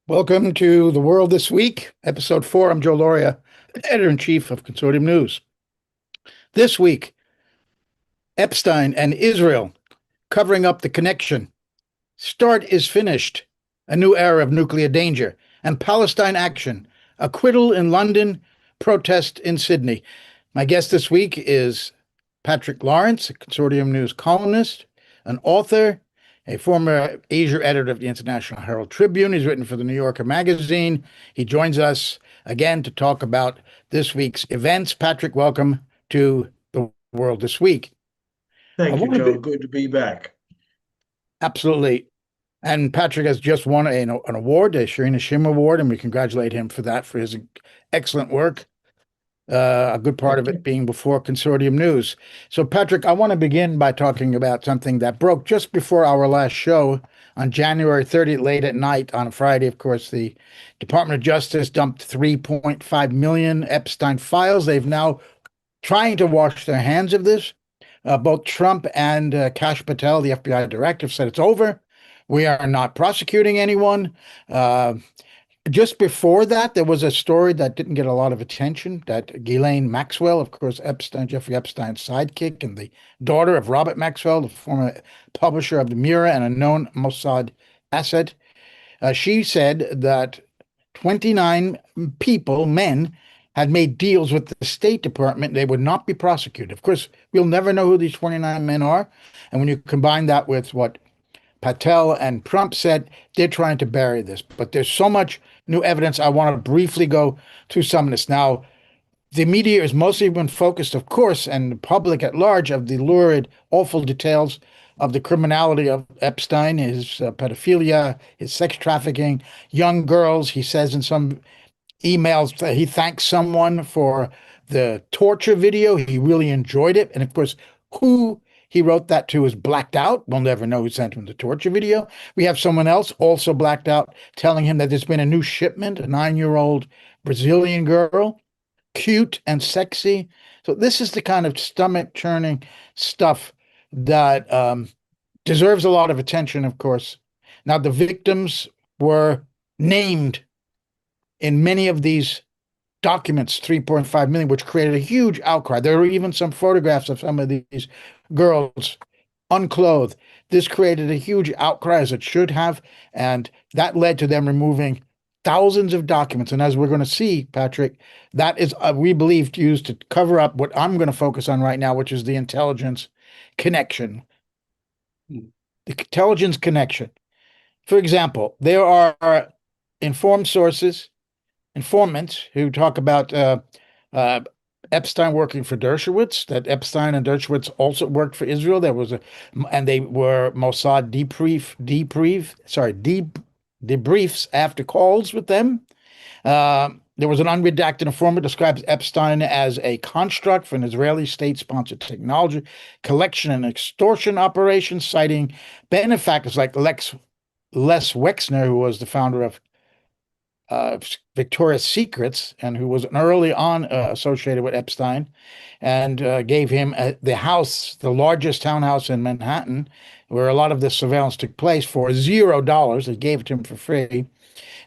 Welcome to The World This Week, Episode 4. I'm Joe Lauria, Editor-in-Chief of Consortium News. This week, Epstein and Israel covering up the connection. Start is finished. A new era of nuclear danger. And Palestine Action. Acquittal in London, protest in Sydney. My guest this week is Patrick Lawrence, a Consortium News columnist, an author, a former Asia editor of the International Herald Tribune. He's written for the New Yorker magazine. He joins us again to talk about this week's events. Patrick, welcome to The World This Week. Thank you, Joe. Good to be back. Absolutely. And Patrick has just won an award, a Sharina Shim Award, and we congratulate him for that, for his excellent work. A good part of it being before Consortium News. So, Patrick, I want to begin by talking about something that broke just before our last show on January 30th, late at night on a Friday. Of course, the Department of Justice dumped 3.5 million Epstein files. They've now trying to wash their hands of this. Both Trump and Kash Patel, the FBI director, said it's over. We are not prosecuting anyone. Just before that, there was a story that didn't get a lot of attention that Ghislaine Maxwell, of course, Jeffrey Epstein's sidekick and the daughter of Robert Maxwell, the former publisher of the Mirror and a known Mossad asset, she said that 29 people, men, had made deals with the State Department. They would not be prosecuted. Of course, we'll never know who these 29 men are. And when you combine that with what Patel and Trump said, they're trying to bury this. But there's so much new evidence. I want to briefly go through some of this. Now, the media has mostly been focused, of course, and the public at large, of the lurid, awful details of the criminality of Epstein, his pedophilia, his sex trafficking, young girls. He says in some emails that he thanks someone for the torture video. He really enjoyed it. And of course, who he wrote that to is blacked out. We'll never know who sent him the torture video. We have someone else also blacked out telling him that there's been a new shipment, a 9-year-old Brazilian girl, cute and sexy. So this is the kind of stomach churning stuff that deserves a lot of attention, of course. Now, the victims were named in many of these documents, 3.5 million, which created a huge outcry. There were even some photographs of some of these girls unclothed. This created a huge outcry, as it should have, and that led to them removing thousands of documents. And as we're going to see, Patrick, that is, we believe, used to cover up what I'm going to focus on right now, which is the intelligence connection. The intelligence connection. For example, there are informed sources, informants who talk about Epstein working for Dershowitz, that Epstein and Dershowitz also worked for Israel. And they were Mossad debriefs after calls with them. There was an unredacted informant describes Epstein as a construct for an Israeli state-sponsored technology collection and extortion operation, citing benefactors like Les Wexner, who was the founder of Victoria's Secrets, and who was early on associated with Epstein, and gave him the house, the largest townhouse in Manhattan, where a lot of this surveillance took place, for $0. They gave it to him for free.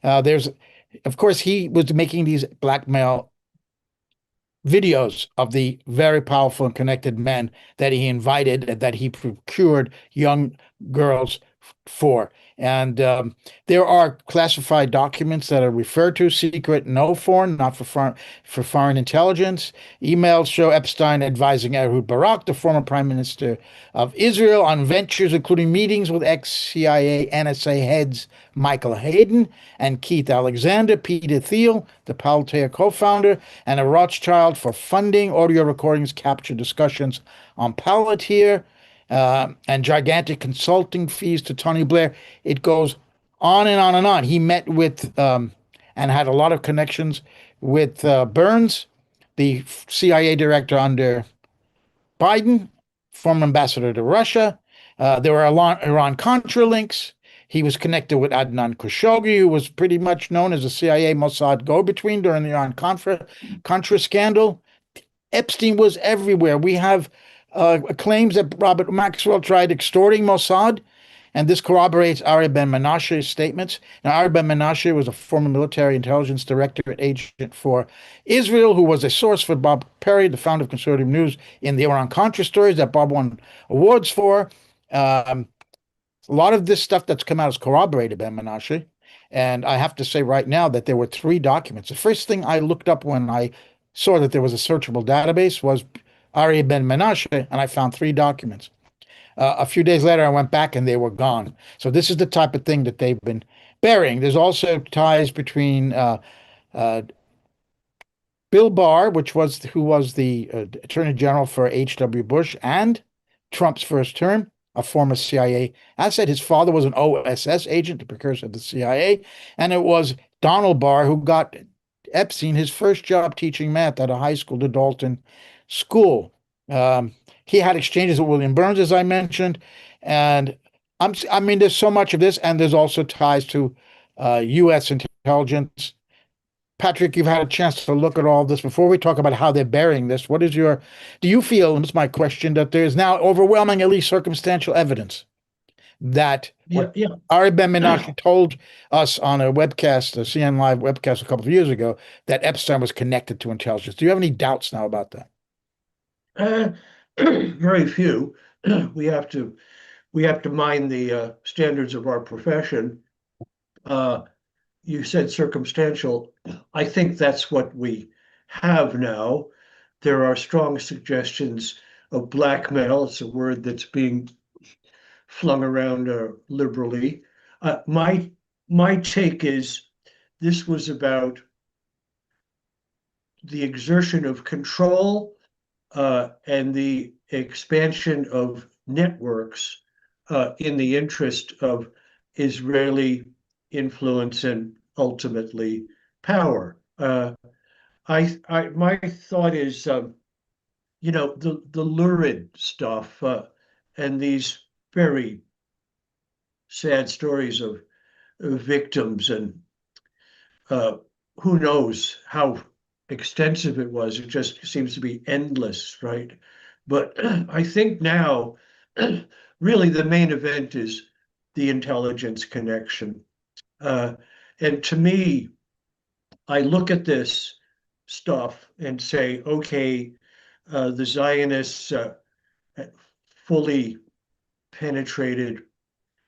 Of course, he was making these blackmail videos of the very powerful and connected men that he invited, that he procured young girls for. And there are classified documents that are referred to secret, no foreign, not for foreign intelligence. Emails show Epstein advising Ehud Barak, the former prime minister of Israel, on ventures including meetings with ex-CIA NSA heads Michael Hayden and Keith Alexander, Peter Thiel, the Palantir co-founder, and a Rothschild for funding. Audio recordings capture discussions on Palantir, and gigantic consulting fees to Tony Blair. It goes on and on and on. He met with and had a lot of connections with Burns, the CIA director under Biden, former ambassador to Russia. There were Iran-Contra links. He was connected with Adnan Khashoggi, who was pretty much known as a CIA Mossad go-between during the Iran-Contra scandal. Epstein was everywhere. We have claims that Robert Maxwell tried extorting Mossad And this corroborates Ari Ben Menashe's statements. Now, Ari Ben Menashe was a former military intelligence directorate agent for Israel, who was a source for Bob Perry, the founder of Conservative News, in the Iran-Contra stories that Bob won awards for. A lot of this stuff that's come out is corroborated Ben Menashe. And I have to say right now that there were three documents. The first thing I looked up when I saw that there was a searchable database was Ari Ben Menashe, and I found three documents. A few days later, I went back and they were gone. So this is the type of thing that they've been burying. There's also ties between uh, Bill Barr, who was the Attorney General for H.W. Bush and Trump's first term, a former CIA asset. His father was an OSS agent, the precursor of the CIA, and it was Donald Barr who got Epstein his first job teaching math at a high school, the Dalton School. He had exchanges with William Burns, as I mentioned, and I mean, there's so much of this, and there's also ties to U.S. intelligence. Patrick, you've had a chance to look at all this. Before we talk about how they're burying this, do you feel, and it's my question, that there is now overwhelming, at least circumstantial evidence that what Ari Ben Menashe told us on a webcast, a CNN Live webcast a couple of years ago, that Epstein was connected to intelligence? Do you have any doubts now about that? Very few. We have to mind the standards of our profession. You said circumstantial. I think that's what we have now. There are strong suggestions of blackmail. It's a word that's being flung around liberally. My take is this was about the exertion of control and the expansion of networks in the interest of Israeli influence and ultimately power. My thought is, the lurid stuff and these very sad stories of victims, and who knows how extensive it was. It just seems to be endless, right? But I think now, really, the main event is the intelligence connection. And to me, I look at this stuff and say, okay, the Zionists fully penetrated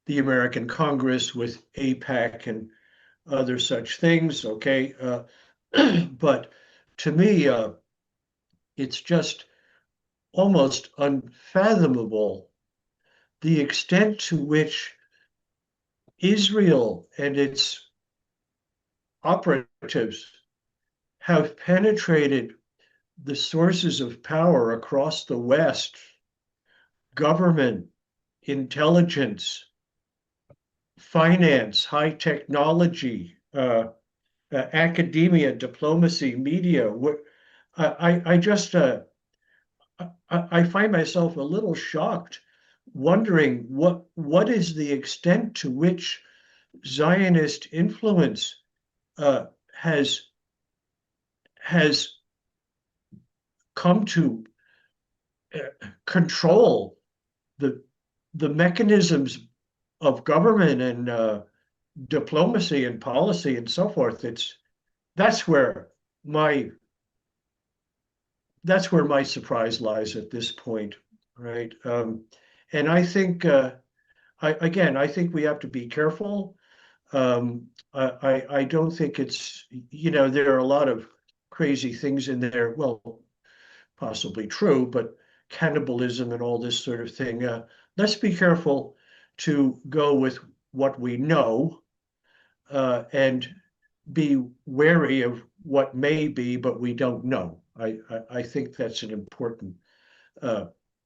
the American Congress with AIPAC and other such things, okay? But to me, it's just almost unfathomable the extent to which Israel and its operatives have penetrated the sources of power across the West: government, intelligence, finance, high technology, academia, diplomacy, media. I find myself a little shocked, wondering what is the extent to which Zionist influence has come to control the mechanisms of government and diplomacy and policy and so forth. That's where my surprise lies at this point, right? And I think I think we have to be careful. I don't think it's, there are a lot of crazy things in there. Well, possibly true, but cannibalism and all this sort of thing. Let's be careful to go with what we know and be wary of what may be, but we don't know. I think that's an important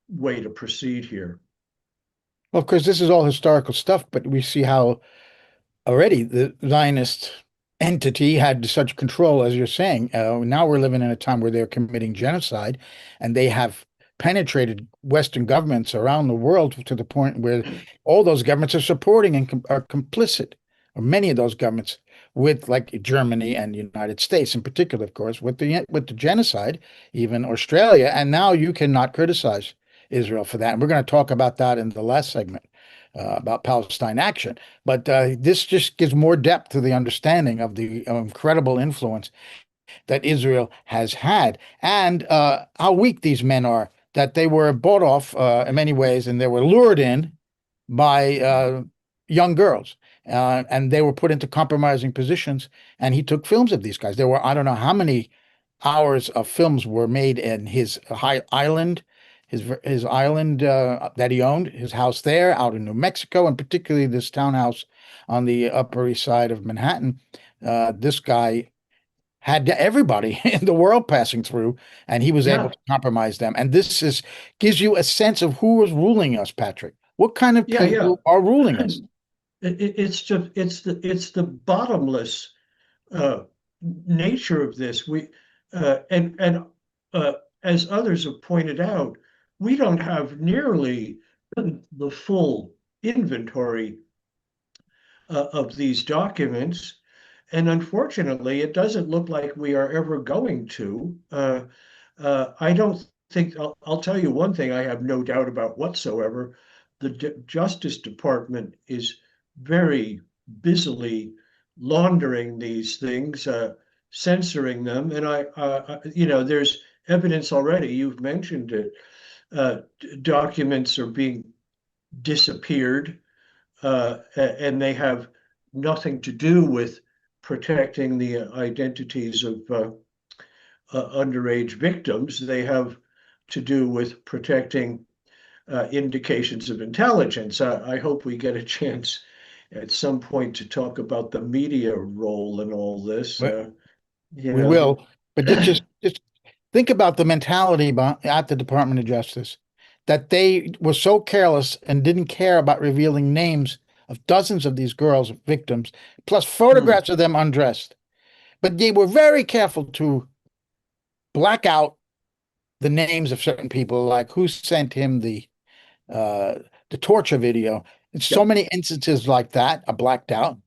way to proceed here. Well, of course, this is all historical stuff, but we see how already the Zionist entity had such control, as you're saying. Now we're living in a time where they're committing genocide, and they have penetrated Western governments around the world to the point where all those governments are supporting and are complicit, or many of those governments, with like Germany and the United States in particular, of course, with the genocide, even Australia. And now you cannot criticize Israel for that. And we're going to talk about that in the last segment. about Palestine Action. But this just gives more depth to the understanding of the incredible influence that Israel has had, and how weak these men are, that they were bought off in many ways, and they were lured in by young girls. And they were put into compromising positions, and he took films of these guys. There were, I don't know how many hours of films were made in his high island, his island that he owned, his house there out in New Mexico, and particularly this townhouse on the Upper East Side of Manhattan. This guy had everybody in the world passing through, and he was able Yeah, to compromise them. And this is gives you a sense of who is ruling us, Patrick. What kind of yeah, yeah. people are ruling us? It's just it's the bottomless uh, nature of this. We and uh, as others have pointed out, we don't have nearly the full inventory of these documents, and unfortunately, it doesn't look like we are ever going to. I don't think I'll tell you one thing I have no doubt about whatsoever. The Justice Department is very busily laundering these things, censoring them, and there's evidence already. You've mentioned it. Documents are being disappeared, and they have nothing to do with protecting the identities of underage victims. They have to do with protecting indications of intelligence. I hope we get a chance at some point to talk about the media role in all this. We You we know, will, but just think about the mentality at the Department of Justice, that they were so careless and didn't care about revealing names of dozens of these girls, victims, plus hmm, photographs of them undressed. But they were very careful to black out the names of certain people, like who sent him uh, the torture video. And yeah, so many instances like that are blacked out.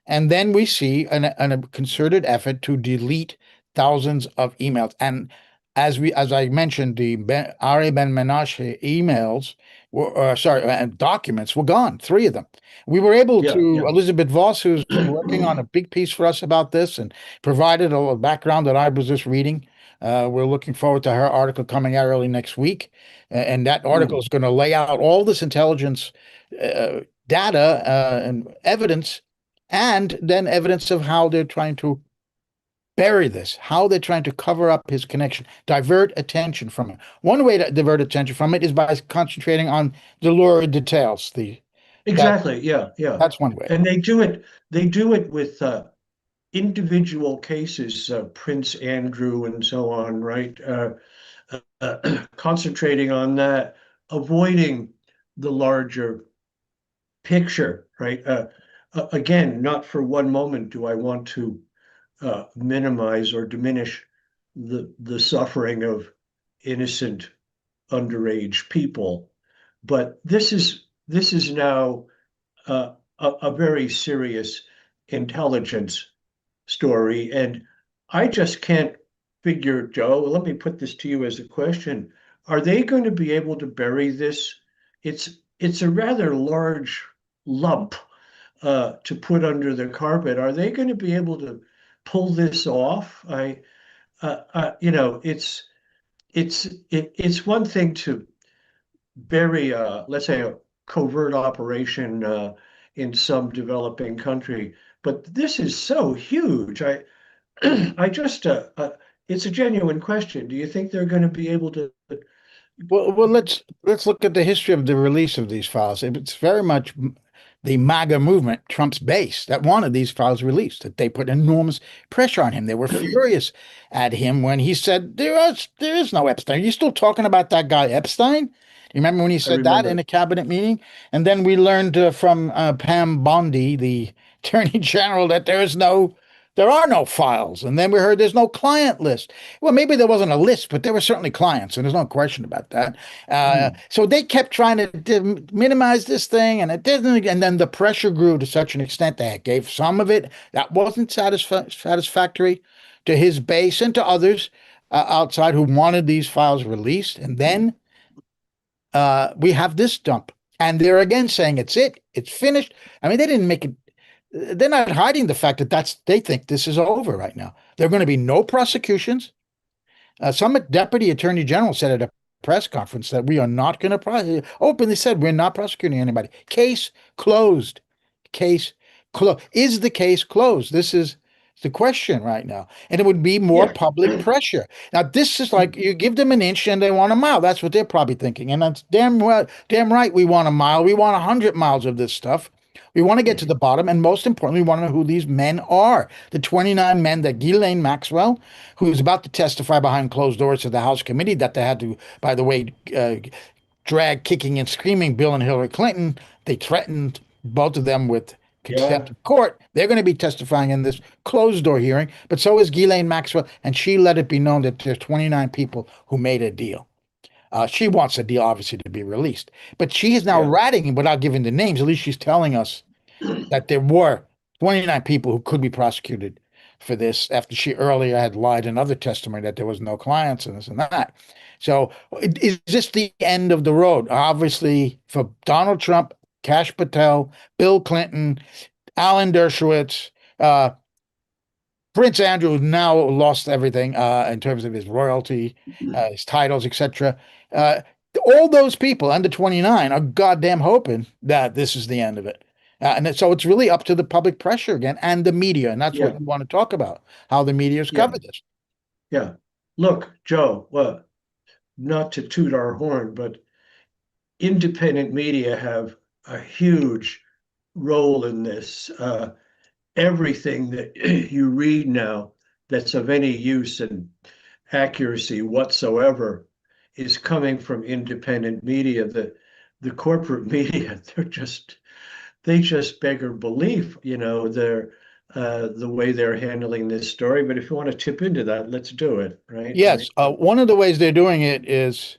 And then we see a concerted effort to delete thousands of emails. And as I mentioned, the Ari Ben Menashe emails were, documents were gone, three of them. We were able yeah, to, yeah. Elizabeth Voss, who's working on a big piece for us about this and provided a background that I was just reading. We're looking forward to her article coming out early next week. And that article Hmm. is going to lay out all this intelligence data and evidence, and then evidence of how they're trying to bury this, how they're trying to cover up his connection, divert attention from it. One way to divert attention from it is by concentrating on the lurid details. The that Exactly. Yeah, yeah. that's one way. And they do it with individual cases, Prince Andrew and so on, right? Concentrating on that, avoiding the larger picture, right? Again, not for one moment do I want to minimize or diminish the suffering of innocent underage people, but this is now a very serious intelligence story. And I just can't figure, Joe, let me put this to you as a question. Are they going to be able to bury this? It's a rather large lump to put under the carpet. Are they going to be able to pull this off? It's one thing to bury, let's say, a covert operation in some developing country, but this is so huge. I just, it's a genuine question. Do you think they're going to be able to? Well, let's look at the history of the release of these files. It's very much the MAGA movement, Trump's base, that wanted these files released. That they put enormous pressure on him. They were furious at him when he said there is no Epstein. Are you still talking about that guy Epstein? Do you remember when he I said that in remember. a cabinet meeting? And then we learned from Pam Bondi, the Attorney General, that there are no files. And then we heard there's no client list. Well, maybe there wasn't a list, but there were certainly clients, and there's no question about that. Hmm. So they kept trying to minimize this thing, and it didn't. And then the pressure grew to such an extent that gave some of it that wasn't satisfactory to his base and to others outside who wanted these files released. And then we have this dump. And they're again saying it's finished. I mean, they didn't make it. They're not hiding the fact that they think this is over right now. There are going to be no prosecutions. Some deputy attorney general said at a press conference that we are not going to openly said we're not prosecuting anybody. Case closed. Case closed. Is the case closed? This is the question right now. And it would be more Yeah. public pressure. Now, this is like you give them an inch and they want a mile. That's what they're probably thinking. And that's damn well, damn right. We want a mile. We want 100 miles of this stuff. We want to get to the bottom, and most importantly, we want to know who these men are. The 29 men that Ghislaine Maxwell, who is about to testify behind closed doors to the House committee, that they had to, by the way, drag kicking and screaming Bill and Hillary Clinton. They threatened both of them with Yeah. contempt of court. They're going to be testifying in this closed door hearing, but so is Ghislaine Maxwell, and she let it be known that there's 29 people who made a deal. She wants the deal, obviously, to be released. But she is now Yeah. ratting, without giving the names, at least she's telling us that there were 29 people who could be prosecuted for this after she earlier had lied in other testimony that there was no clients and this and that. So is this the end of the road? Obviously, for Donald Trump, Kash Patel, Bill Clinton, Alan Dershowitz, Prince Andrew now lost everything in terms of his royalty, his titles, etc. Uh, all those people under 29 are goddamn hoping that this is the end of it. So it's really up to the public pressure again and the media. And that's what Yeah. we want to talk about, how the media has Yeah. covered this. Yeah. Look, Joe, well, not to toot our horn, but independent media have a huge role in this. Everything that you read now that's of any use and accuracy whatsoever is coming from independent media. The corporate media, they just beggar belief, they're the way they're handling this story. But if you want to tip into that, let's do it, right? Yes, one of the ways they're doing it is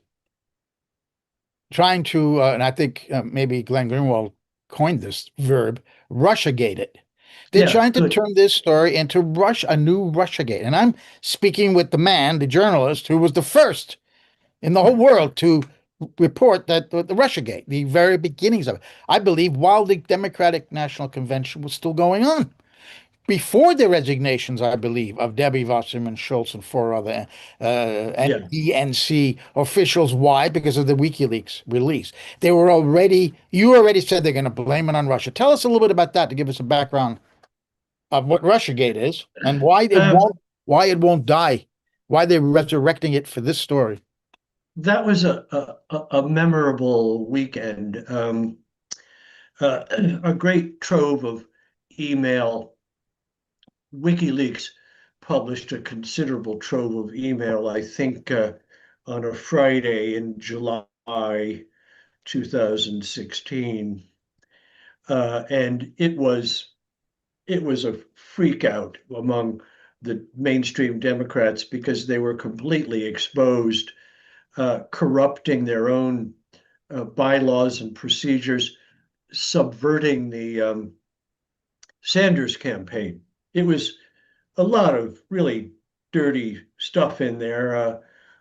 trying to, and I think maybe Glenn Greenwald coined this verb, Russiagate it. They're Yeah, trying to good. turn this story into a new Russiagate. And I'm speaking with the man, the journalist, who was the first in the whole world to report that the Russiagate, the very beginnings of it, I believe, while the Democratic National Convention was still going on. Before the resignations, I believe, of Debbie Wasserman Schultz and four other Yeah. DNC officials. Why? Because of the WikiLeaks release. You already said they're going to blame it on Russia. Tell us a little bit about that to give us a background of what Russiagate is and Um, why it won't die, why they're resurrecting it for this story. that was a memorable weekend. A great trove of email. WikiLeaks published a considerable trove of email, I think, on a Friday in July 2016. And it was a freak out among the mainstream Democrats because they were completely exposed, corrupting their own bylaws and procedures, subverting the Sanders campaign. It was a lot of really dirty stuff in there,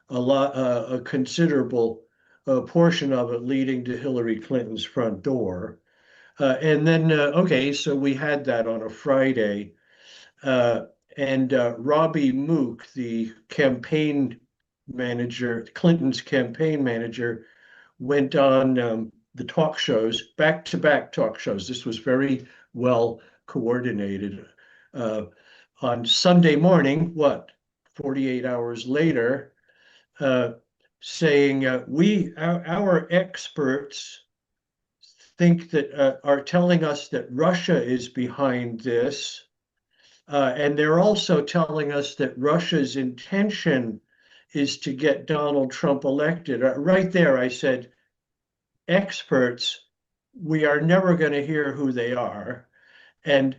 a considerable portion of it leading to Hillary Clinton's front door. And then, okay, so we had that on a Friday. Uh, and Robbie Mook, the campaign manager, Clinton's campaign manager, went on the talk shows, back-to-back talk shows. This was very well coordinated. Uh, on Sunday morning, 48 hours later, uh, saying, our experts think that are telling us that Russia is behind this. And they're also telling us that Russia's intention is to get Donald Trump elected. Right there, I said, experts, we are never going to hear who they are. And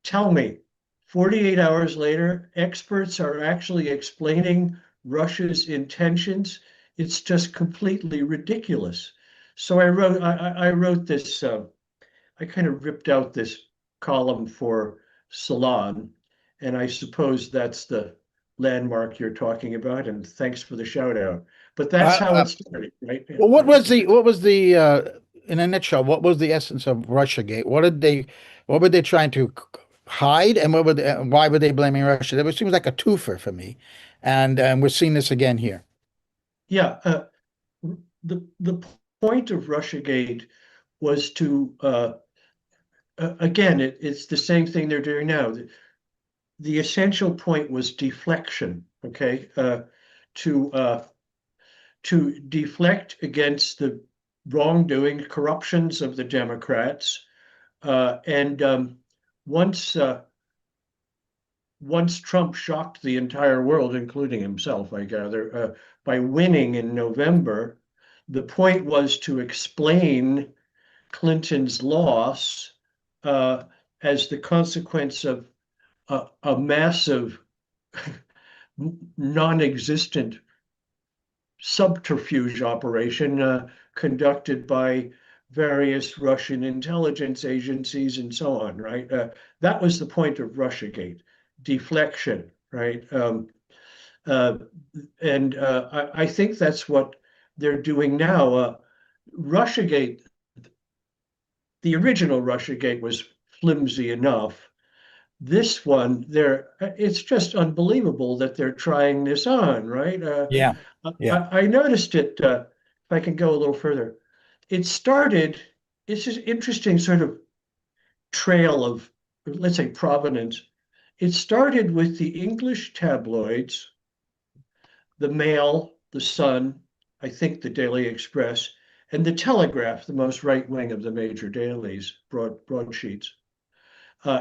tell me, 48 hours later, experts are actually explaining Russia's intentions. It's just completely ridiculous. So I wrote this, I kind of ripped out this column for Salon, and I suppose that's the landmark you're talking about. And thanks for the shout out. But that's Uh, how uh, it started, right? well, what was the in a nutshell, what was the essence of Russiagate? What were they trying to hide, and why were they blaming Russia? It seems like a twofer for me, and we're seeing this again here. Yeah, the point of Russiagate was to again, it's the same thing they're doing now. The essential point was deflection, okay? To to deflect against the wrongdoing, corruptions of the Democrats, and once once Trump shocked the entire world, including himself, I gather, by winning in November, the point was to explain Clinton's loss as the consequence of a massive, non-existent subterfuge operation conducted by various Russian intelligence agencies and so on, right? That was the point of Russiagate, deflection, right? And I think that's what they're doing now. Russiagate, the original Russiagate was flimsy enough. This one, it's just unbelievable that they're trying this on, right? Yeah, yeah, I noticed it, if I can go a little further. It started, it's just interesting sort of trail of, let's say, provenance. It started with the English tabloids, the Mail, the Sun, I think the Daily Express, and the Telegraph, the most right wing of the major dailies, broadsheets,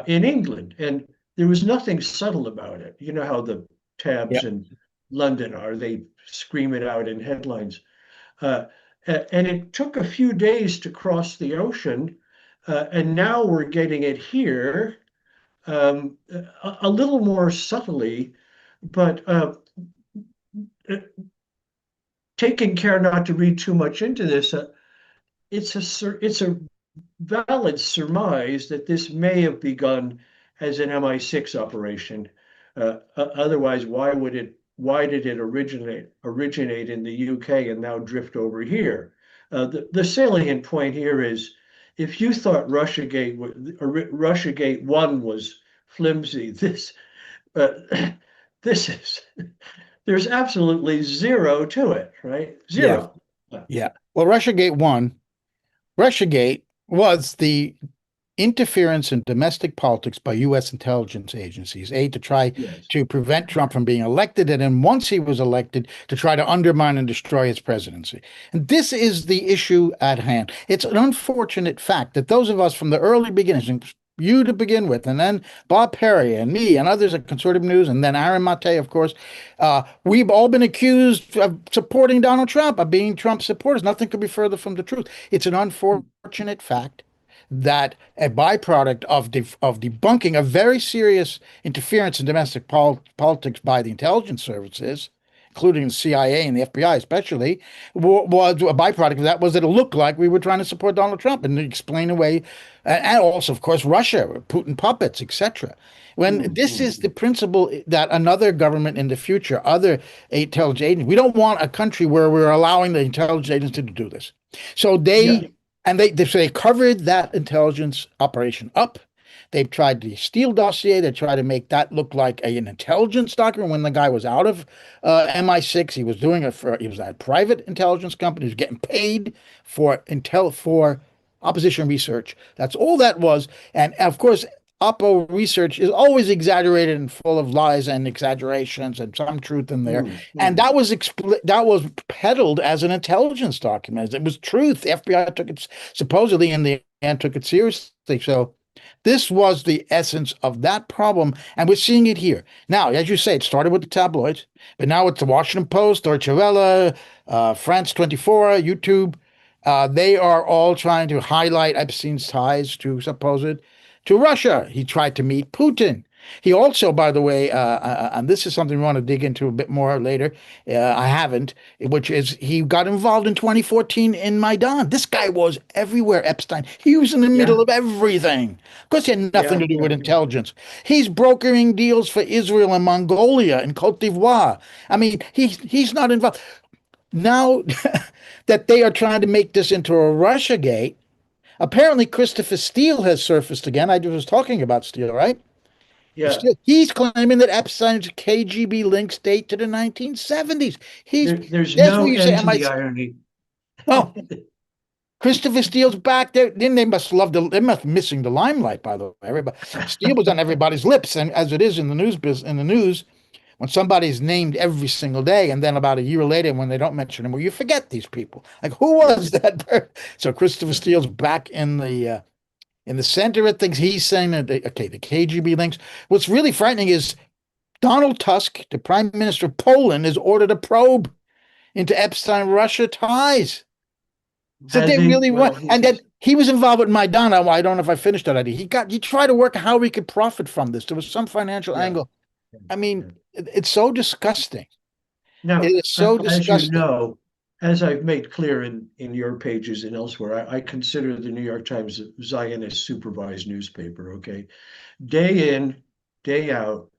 in England. And there was nothing subtle about it. You know how the yeah, tabs in London are, they scream it out in headlines. And it took a few days to cross the ocean. And now we're getting it here, a little more subtly, but taking care not to read too much into this. It's a valid surmise that this may have begun as an MI6 operation. Otherwise, why did it originate in the UK and now drift over here? The salient point here is, if you thought Russiagate 1 was flimsy, uh, this is there's absolutely zero to it, right? yeah, Zero. yeah. Well, Russiagate was the interference in domestic politics by U.S. intelligence agencies, to try Yes. to prevent Trump from being elected, and then once he was elected, to try to undermine and destroy his presidency. And this is the issue at hand. It's an unfortunate fact that those of us from the early beginnings, you to begin with, and then Bob Perry and me and others at Conservative News, and then Aaron Mate, of course, we've all been accused of supporting Donald Trump, of being Trump supporters. Nothing could be further from the truth. It's an unfortunate fact that a byproduct of debunking a very serious interference in domestic politics by the intelligence services, including the CIA and the FBI especially, was a byproduct of that was that it looked like we were trying to support Donald Trump and explain away, and also, of course, Russia, Putin puppets, etc. When this is the principle that another government in the future, other intelligence agents, we don't want a country where we're allowing the intelligence agency to do this. So Yeah. they covered that intelligence operation up. They've tried the Steele dossier. They tried to make that look like an intelligence document when the guy was out of MI6. He was doing it he was at a private intelligence company. He was getting paid for opposition research. That's all that was. And of course, Oppo research is always exaggerated and full of lies and exaggerations and some truth in there. And that was peddled as an intelligence document. It was truth. The FBI took it supposedly in the end took it seriously. So this was the essence of that problem, and we're seeing it here. Now, as you say, it started with the tabloids, but now it's the Washington Post, Deutsche Welle, France 24, YouTube. They are all trying to highlight Epstein's ties to Russia. He tried to meet Putin. He also, by the way, and this is something we want to dig into a bit more later. I haven't, which is he got involved in 2014 in Maidan. This guy was everywhere, Epstein. He was in the middle Yeah. of everything. Of course, he had nothing Yeah. to do with intelligence. He's brokering deals for Israel and Mongolia and Cote d'Ivoire. I mean, he's not involved. Now that they are trying to make this into a Russiagate, apparently Christopher Steele has surfaced again. I was talking about Steele, right? Yeah, He's claiming that Epstein's KGB links date to the 1970s. He's there's That's what no you say. end Am to I? the irony. Oh, Christopher Steele's back there. Then they must love they must missing the limelight, by the way. Everybody, Steele was on everybody's lips, and as it is in the in the news, when somebody's named every single day, and then about a year later, when they don't mention him, well, you forget these people. Like who Yeah, was that? So Christopher yeah, Steele's back in the center of things. He's saying that okay, the KGB links. What's really frightening is Donald Tusk, the Prime Minister of Poland, has ordered a probe into Epstein Russia ties. So has they he? really Well, want, and he's then he was involved with Maidan. I don't know if I finished that idea. He tried to work how he could profit from this. There was some financial yeah, angle. yeah, I mean, yeah. it's so disgusting. It Now, is so as you disgusting. know, as I've made clear in your pages and elsewhere, I consider the New York Times a Zionist supervised newspaper. Okay, day in, day out,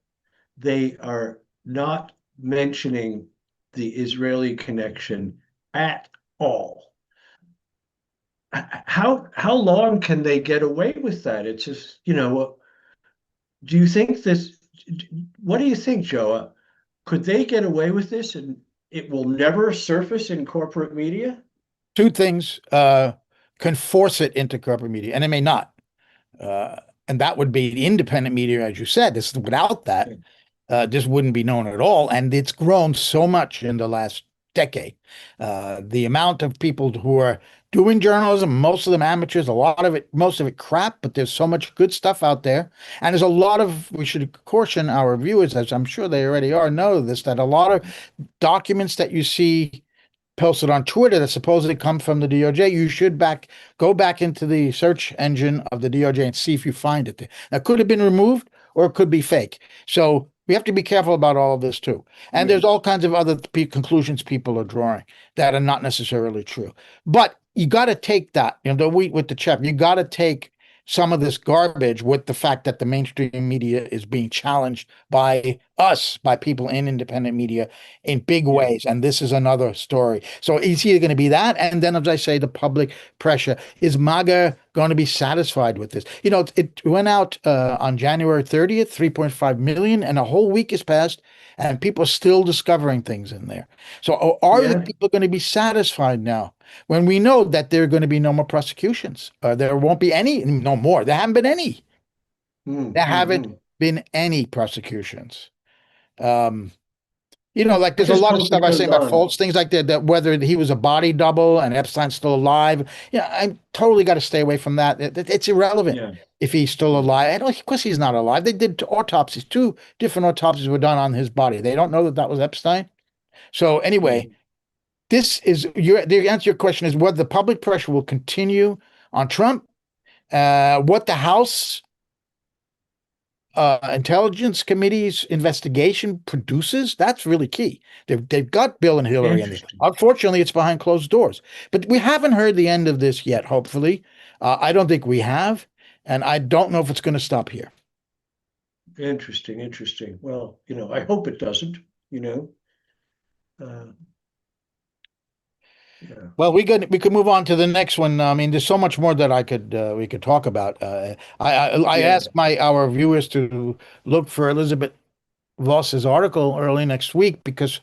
they are not mentioning the Israeli connection at all. How long can they get away with that? It's just, do you think this? What do you think, Joe? Could they get away with this and it will never surface in corporate media? Two things can force it into corporate media, and it may not. Uh, and that would be the independent media, as you said. This without that, Yeah, this wouldn't be known at all. And it's grown so much in the last decade. The amount of people who are doing journalism, most of them amateurs, a lot of it, most of it crap, but there's so much good stuff out there. And there's a lot of, we should caution our viewers, as I'm sure they already are, know this, that a lot of documents that you see posted on Twitter that supposedly come from the DOJ, you should go back into the search engine of the DOJ and see if you find it there. Now, it could have been removed or it could be fake. So we have to be careful about all of this too. And yeah, there's all kinds of other conclusions people are drawing that are not necessarily true. But you got to take that, the wheat with the chaff. You got to take some of this garbage with the fact that the mainstream media is being challenged by us, by people in independent media in big yeah, ways. And this is another story. So it's either going to be that. And then, as I say, the public pressure. Is MAGA going to be satisfied with this? It went out on January 30th, 3.5 million, and a whole week has passed, and people are still discovering things in there. So are the yeah. people going to be satisfied now when we know that there are going to be no more prosecutions? There won't be any, no more. There haven't been any. Mm, There mm, haven't mm. been any prosecutions. Um, like I there's a just lot of hope stuff it I say goes about on. false things like that whether he was a body double and Epstein's still alive. Yeah, I totally got to stay away from that. It's irrelevant Yeah, if he's still yeah. alive. Of course, he's not alive. They did autopsies. Two different autopsies were done on his body. They don't know that that was Epstein. So anyway, Mhm. this is the answer to your question is whether the public pressure will continue on Trump. What the House Intelligence Committee's investigation produces, that's really key. They've got Bill and Hillary in there. Interesting. Unfortunately, it's behind closed doors. But we haven't heard the end of this yet, hopefully. I don't think we have, and I don't know if it's going to stop here. Interesting. Interesting. Well, I hope it doesn't, you know. Uh, yeah. Well, we could move on to the next one. I mean, there's so much more that I could we could talk about. I Yeah. asked our viewers to look for Elizabeth Voss's article early next week because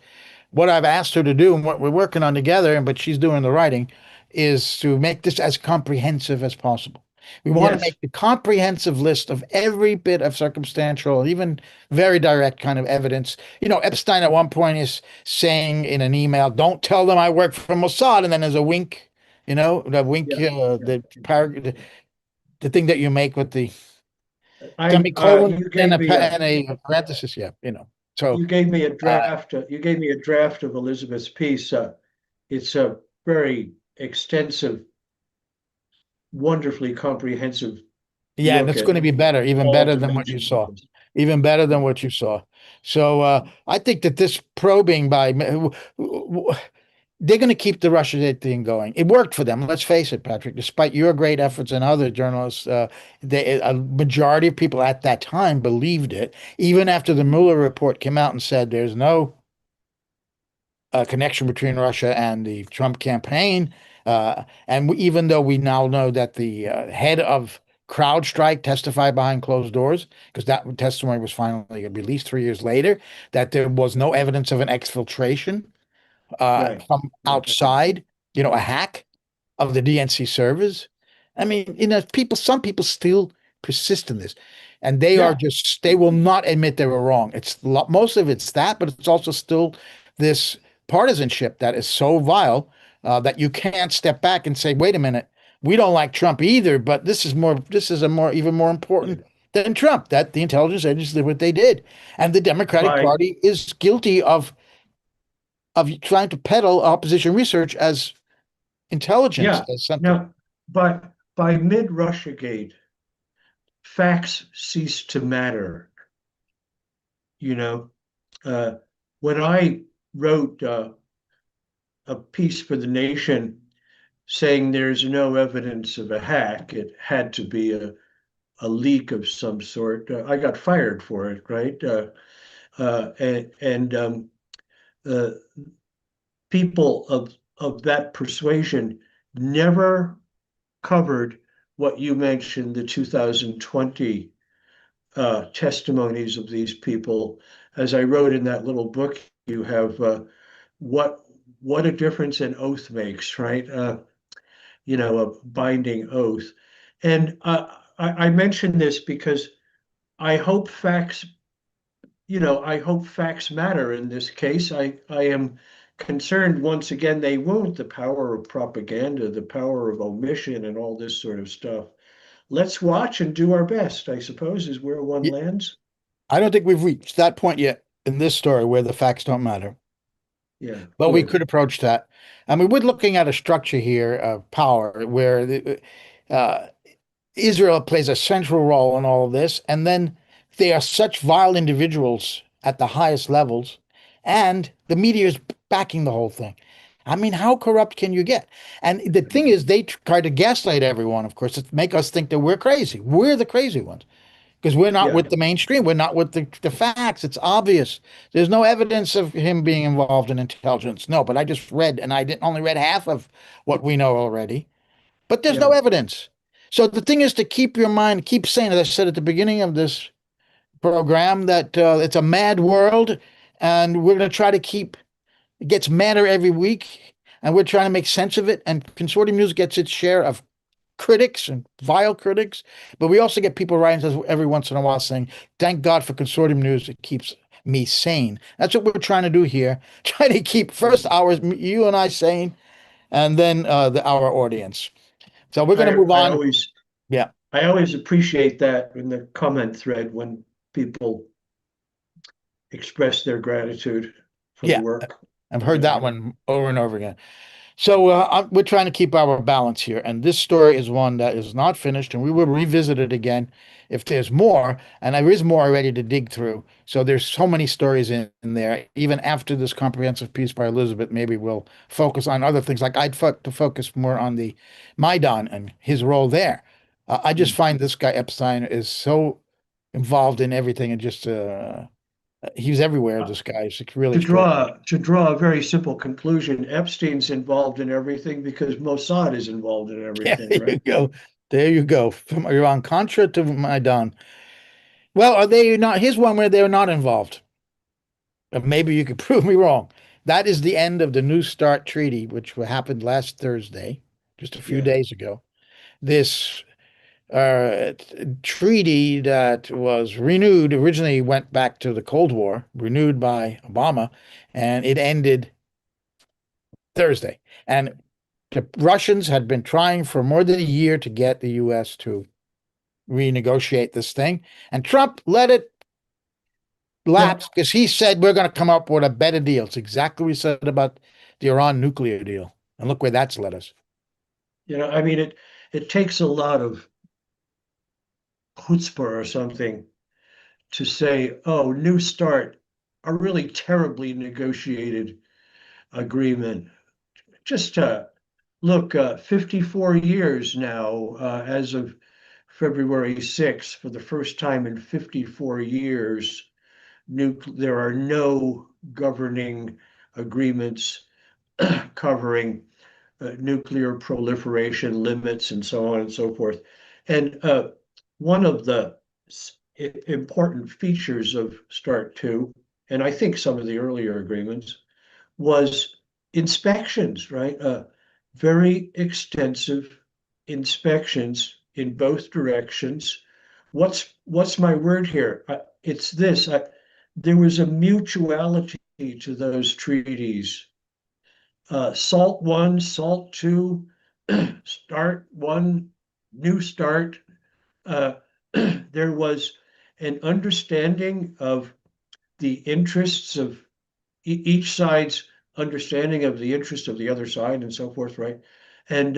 what I've asked her to do and what we're working on together, but she's doing the writing, is to make this as comprehensive as possible. We want to Yes. make a comprehensive list of every bit of circumstantial, even very direct kind of evidence. Epstein at one point is saying in an email, "Don't tell them I work for Mossad," and then there's a wink. The wink, Yeah. Yeah. the thing that you make with the I semicolon you and gave me a a parenthesis. Yeah, So, you gave me a uh, draft. You gave me a draft of Elizabeth's piece. It's a very extensive, wonderfully comprehensive yeah, and look it's at going to be better, even all better than what you dimensions of saw, this. even better than Yeah. what you saw. So I think that this probing they're going to keep the Russia thing going. It worked for them. Let's face it, Patrick. Despite your great efforts and other journalists, a majority of people at that time believed it. Even after the Mueller report came out and said there's no connection between Russia and the Trump campaign, Even though we now know that the head of CrowdStrike testified behind closed doors, because that testimony was finally released 3 years later, that there was no evidence of an exfiltration Right, from right. outside, a hack of the DNC servers. I mean, some people still persist in this, and Yeah, they will not admit they were wrong. Most of it's that, but it's also still this partisanship that is so vile that you can't step back and say, wait a minute, we don't like Trump either, but this is even more important than Trump, that the intelligence agencies did what they did. And the Democratic by Party is guilty of trying to peddle opposition research as intelligence, yeah. as something. Now, by mid-Russiagate, facts cease to matter. You know, uh, when I wrote a piece for The Nation saying there's no evidence of a hack, it had to be a leak of some sort. I got fired for it, right? And uh, people of that persuasion never covered what you mentioned, the 2020 testimonies of these people. As I wrote in that little book, you have what what a difference an oath makes, right? A binding oath. And I mention this because I hope facts, I hope facts matter in this case. I am concerned once again they won't. The power of propaganda, the power of omission, and all this sort of stuff. Let's watch and do our best, I suppose, is where one Yeah, lands. I don't think we've reached that point yet in this story where the facts don't matter, Yeah, but we good. could approach that. I mean, we're looking at a structure here of power where uh, Israel plays a central role in all of this, and then they are such vile individuals at the highest levels, and the media is backing the whole thing. I mean, how corrupt can you get? And the thing is, they try to gaslight everyone, of course, to make us think that we're crazy. We're the crazy ones because we're not Yeah, with the mainstream. We're not with the facts. It's obvious. There's no evidence of him being involved in intelligence. No, but I just read, and I didn't only read half of what we know already. But there's no yeah, evidence. So the thing is to keep your mind, keep saying, as I said at the beginning of this program, that it's a mad world, and we're going to try to keep it gets madder every week, and we're trying to make sense of it. And consortium news gets its share of critics and vile critics, but we also get people writing to us every once in a while saying, "Thank God for consortium news; it keeps me sane." That's what we're trying to do here. Try to keep first ours, you and I sane, and then our audience. So we're going to I move I on. always Yeah. I always appreciate that in the comment thread when people express their gratitude for the Yeah, work I've that heard I that do. one over and over again. So we're trying to keep our balance here, and this story is one that is not finished, and we will revisit it again if there's more, and there is more already to dig through. So there's so many stories in there. Even after this comprehensive piece by Elizabeth, maybe we'll focus on other things. Like to focus more on the Maidan and his role there. I just Mm. find this guy Epstein is so involved in everything, and just he's everywhere. Uh, This guy is really extraordinary. To draw a very simple conclusion, Epstein's involved in everything because Mossad is involved in Yeah, everything, there you right? go. There you go. From Iran Contra to Maidan. Well, are they not? Here's one where they're not involved. Maybe you could prove me wrong. That is the end of the New START Treaty, which happened last Thursday, just a few Yeah. days ago. This treaty that was renewed originally went back to the Cold War, renewed by Obama, and it ended Thursday. And the Russians had been trying for more than a year to get the U.S. to renegotiate this thing. And Trump let it Yeah. lapse because he said we're going to come up with a better deal. It's exactly what we said about the Iran nuclear deal. And look where that's led us. I mean, it takes a lot of chutzpah or something to say, oh, New START, a really terribly negotiated agreement. Just look, 54 years now, as of February 6th, for the first time in 54 years, there are no governing agreements covering nuclear proliferation limits and so on and so forth. And one of the important features of START 2, and I think some of the earlier agreements, was inspections, right? Very extensive inspections in both directions. What's my word here? It's this. There was a mutuality to those treaties. SALT 1, SALT 2, START 1, New START. Uh, there was an understanding of the interests of each side's understanding of the interest of the other side and so forth, right? And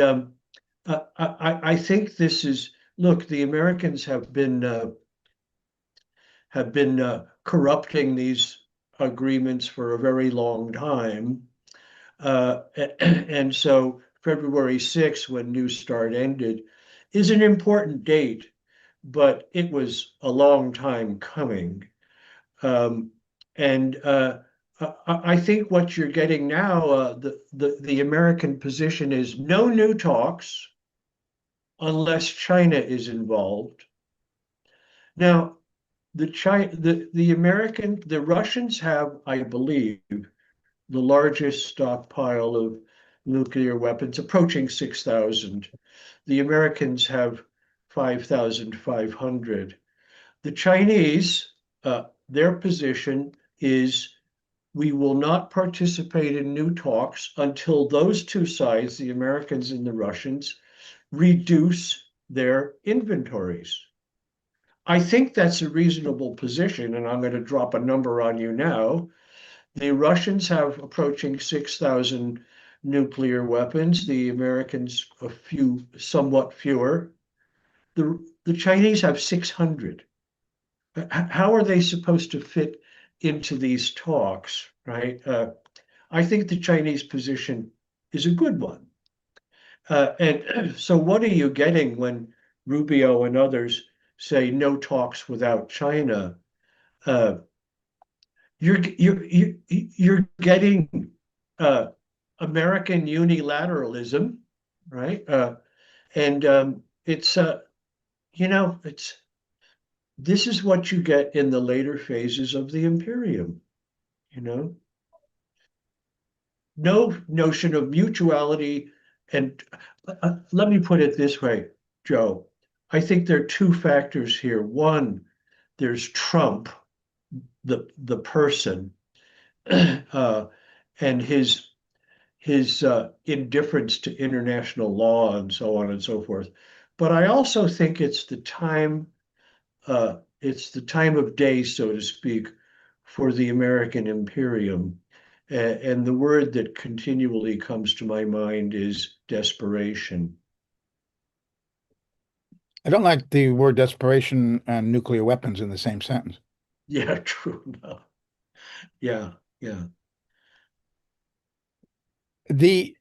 I think this is, look, the Americans have been corrupting these agreements for a very long time. And so February 6th, when New START ended, is an important date, but it was a long time coming. And I think what you're getting now, the American position is no new talks unless China is involved. Now, the Russians have, I believe, the largest stockpile of nuclear weapons, approaching 6,000. The Americans have 5,500. The Chinese, their position is we will not participate in new talks until those two sides, the Americans and the Russians, reduce their inventories. I think that's a reasonable position, and I'm going to drop a number on you now. The Russians have approaching 6,000 nuclear weapons, the Americans a few, somewhat fewer. The Chinese have 600. How are they supposed to fit into these talks, right? I think the Chinese position is a good one. And so what are you getting when Rubio and others say no talks without China? Uh, you're getting American unilateralism, right? And it's it's this is what you get in the later phases of the imperium, you know. No notion of mutuality. And let me put it this way, Joe. I think there are two factors here. One, there's Trump, the person, and his indifference to international law and so on and so forth. But I also think it's the time of day, so to speak, for the American imperium. And the word that continually comes to my mind is desperation. I don't like the word desperation and nuclear weapons in the same sentence. Yeah, true. No. Yeah, yeah. The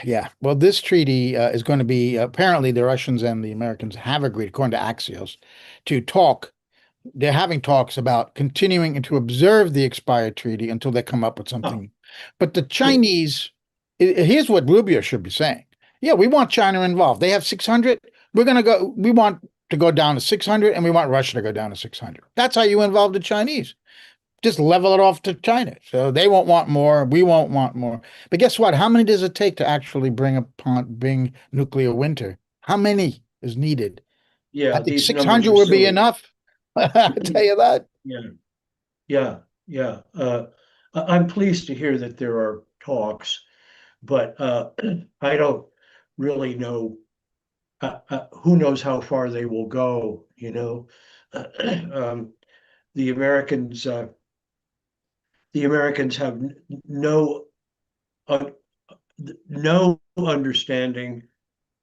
Yeah, well, this treaty is going to be apparently the Russians and the Americans have agreed, according to Axios, to talk. They're having talks about continuing to observe the expired treaty until they come up with Oh, something. But the good. Chinese, here's what Rubio should be saying. Yeah, we want China involved. They have 600. We want to go down to 600 and we want Russia to go down to 600. That's how you involve the Chinese. Just level it off to China. So they won't want more. We won't want more. But guess what? How many does it take to actually bring nuclear winter? How many is needed? I Yeah, think these numbers 600 are would be silly. enough. I tell you that. Yeah, yeah, yeah. I'm pleased to hear that there are talks, but I don't really know. Who knows how far they will go, you know? Um, the Americans, uh, the Americans have uh, no understanding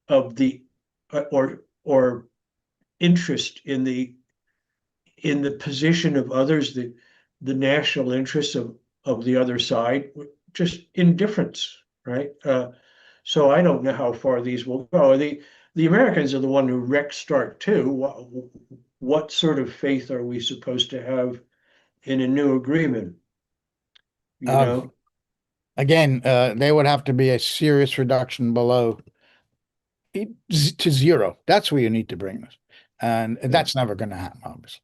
of the or interest in the position of others, the national interests of the other side, just indifference, right? So I don't know how far these will go. The Americans are the one who wrecked START 2. What sort of faith are we supposed to have in a new agreement? You Uh, know? Again, they would have to be a serious reduction below to zero. That's where you need to bring this. And Yeah, that's never going to happen, obviously.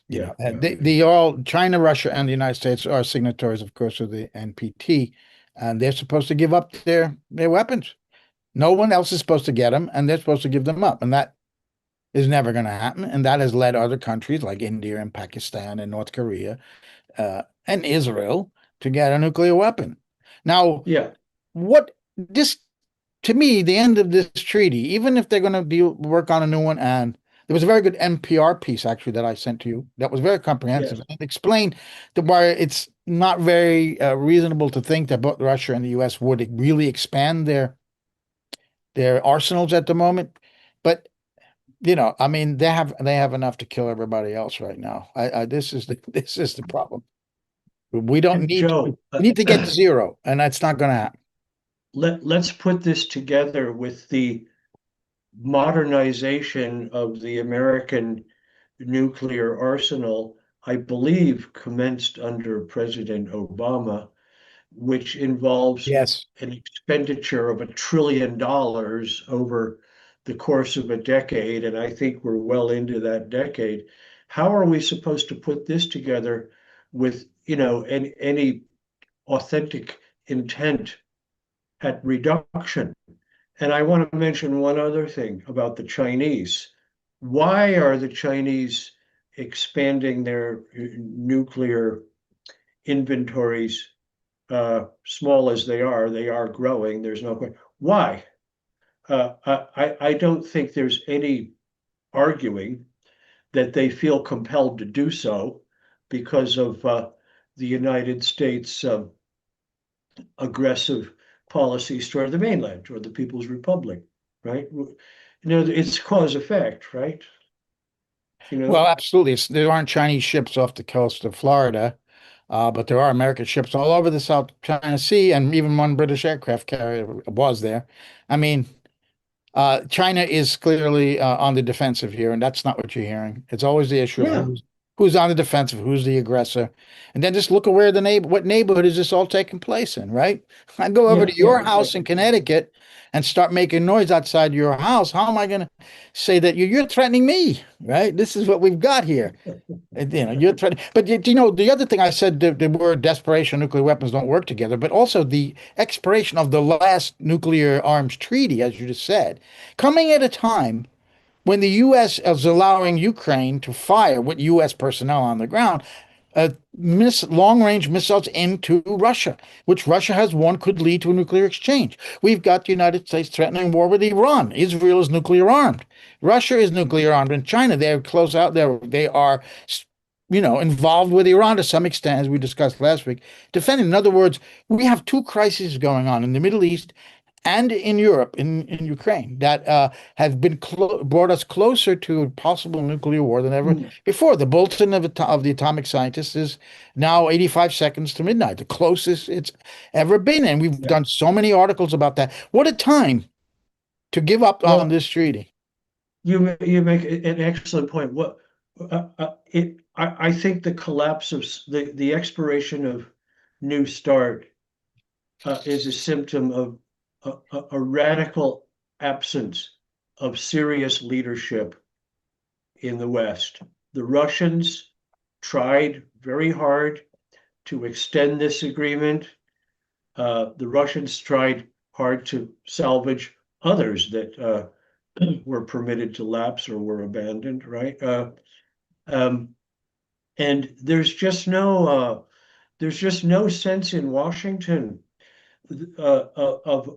You yeah, know, yeah, they all China, Russia, and the United States are signatories, of course, of the NPT, and they're supposed to give up their weapons. No one else is supposed to get them, and they're supposed to give them up, and that is never going to happen. And that has led other countries like India and Pakistan and North Korea and Israel to get a nuclear weapon. Now, yeah, what this to me, the end of this treaty, even if they're going to work on a new one, and there was a very good NPR piece actually that I sent to you that was very comprehensive yes, and explained why it's not very reasonable to think that both Russia and the U.S. would really expand their arsenals at the moment. But I mean, they have enough to kill everybody else right now. This is the problem. We don't and need we Joe, need to get to zero, and that's not going to happen. let's put this together with the modernization of the American nuclear arsenal, I believe commenced under President Obama, which involves Yes. an expenditure of $1 trillion over the course of a decade. And I think we're well into that decade. How are we supposed to put this together with, any authentic intent at reduction? And I want to mention one other thing about the Chinese. Why are the Chinese expanding their nuclear inventories? Small as they are growing. There's no question. Why? I don't think there's any arguing that they feel compelled to do so because of the United States' aggressive policies toward the mainland, toward the People's Republic, right? It's cause effect, right? You Well, know, absolutely. There aren't Chinese ships off the coast of Florida, but there are American ships all over the South China Sea, and even one British aircraft carrier was there. I mean, China is clearly on the defensive here, and that's not what you're hearing. It's always the issue of yeah, who's on the defensive, who's the aggressor, and then just look at what neighborhood is this all taking place in, right? I go over yeah, to yeah, your house in exactly. Connecticut and start making noise outside your house. How am I going to say that you're threatening me, right? This is what we've got here. And, you're trying, but the other thing I said, the word desperation, nuclear weapons don't work together, but also the expiration of the last nuclear arms treaty, as you just said, coming at a time when the U.S. is allowing Ukraine to fire with U.S. personnel on the ground, long-range missiles into Russia, which Russia has warned could lead to a nuclear exchange. We've got the United States threatening war with Iran. Israel is nuclear armed. Russia is nuclear armed, and China, they're close out there. They are, involved with Iran to some extent, as we discussed last week, defending. In other words, we have two crises going on in the Middle East and in Europe, in Ukraine, that have brought us closer to a possible nuclear war than ever Mm, before. The bulletin of the atomic scientists is now 85 seconds to midnight, the closest it's ever been. And we've yeah. done so many articles about that. What a time to give up on Well, this treaty. you make an excellent point. I think the collapse of the expiration of New START is a symptom of a radical absence of serious leadership in the West. The Russians tried very hard to extend this agreement. The Russians tried hard to salvage others that were permitted to lapse or were abandoned, right? Um, and there's just no sense in Washington of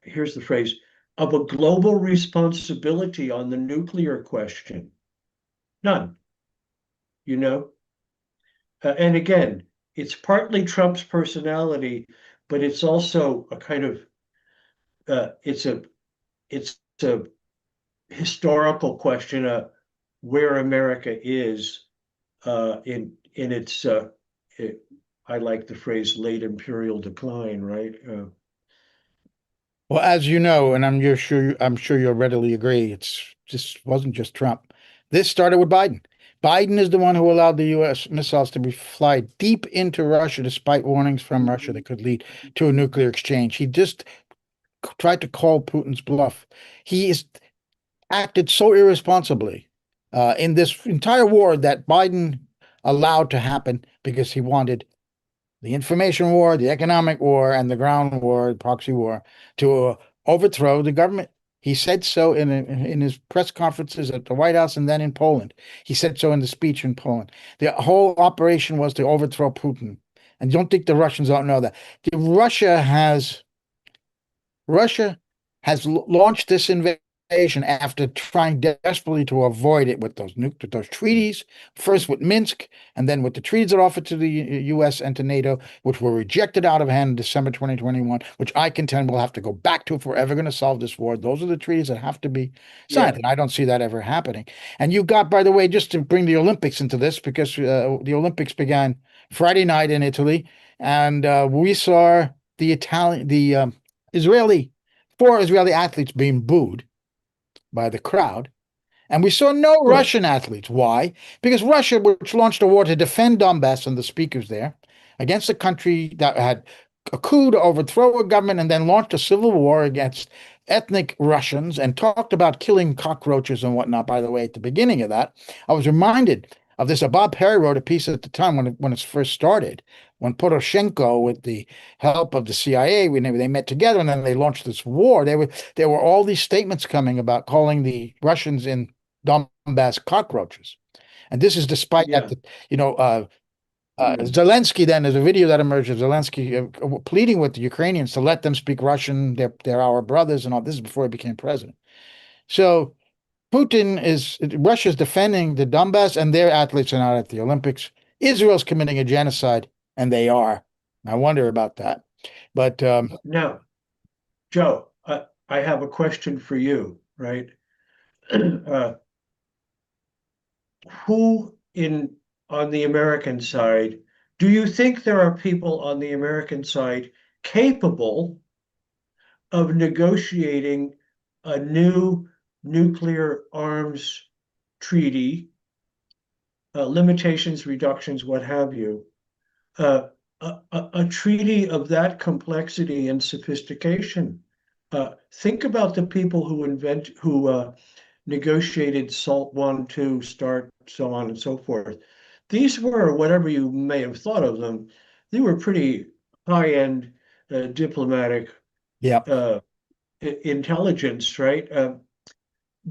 here's the phrase, of a global responsibility on the nuclear question. None, you know. And again, it's partly Trump's personality, but it's also a kind of it's a historical question of where America is in its I like the phrase late imperial decline, right? Well, as you know, and I'm sure you'll readily agree, it's just wasn't just Trump. This started with Biden. Biden is the one who allowed the U.S. missiles to be fly deep into Russia, despite warnings from Russia that could lead to a nuclear exchange. He just tried to call Putin's bluff. He has acted so irresponsibly in this entire war that Biden allowed to happen because he wanted the information war, the economic war, and the ground war, proxy war, to overthrow the government. He said so in his press conferences at the White House and then in Poland. He said so in the speech in Poland. The whole operation was to overthrow Putin. And don't think the Russians don't know that. Russia has launched this invasion after trying desperately to avoid it with those treaties, first with Minsk, and then with the treaties that offered to the U.S. and to NATO, which were rejected out of hand in December 2021, which I contend we'll have to go back to if we're ever going to solve this war. Those are the treaties that have to be signed, Yeah, and I don't see that ever happening. And you got, by the way, just to bring the Olympics into this, because the Olympics began Friday night in Italy, and we saw the Israeli, four Israeli athletes being booed by the crowd. And we saw no good. Russian athletes. Why? Because Russia, which launched a war to defend Donbass and the speakers there against a country that had a coup to overthrow a government and then launched a civil war against ethnic Russians and talked about killing cockroaches and whatnot, by the way, at the beginning of that. I was reminded of this. Bob Perry wrote a piece at the time when it first started, when Poroshenko, with the help of the CIA, when they met together and then they launched this war. There were all these statements coming about calling the Russians in Donbass cockroaches. And this is despite that, Yeah. you know, Zelensky, then there's a video that emerged of Zelensky pleading with the Ukrainians to let them speak Russian. They're our brothers and all. This is before he became president. So Russia's defending the Donbass, and their athletes are not at the Olympics. Israel's committing a genocide, and they are. I wonder about that. But Now, Joe, I have a question for you, right? Uh, who in on the American side, do you think there are people on the American side capable of negotiating a new nuclear arms treaty, limitations, reductions, what have you, uh, a treaty of that complexity and sophistication? Think about the people who negotiated SALT 1, 2, START, so on and so forth. These were, whatever you may have thought of them, they were pretty high-end diplomatic yeah. uh, intelligence, right?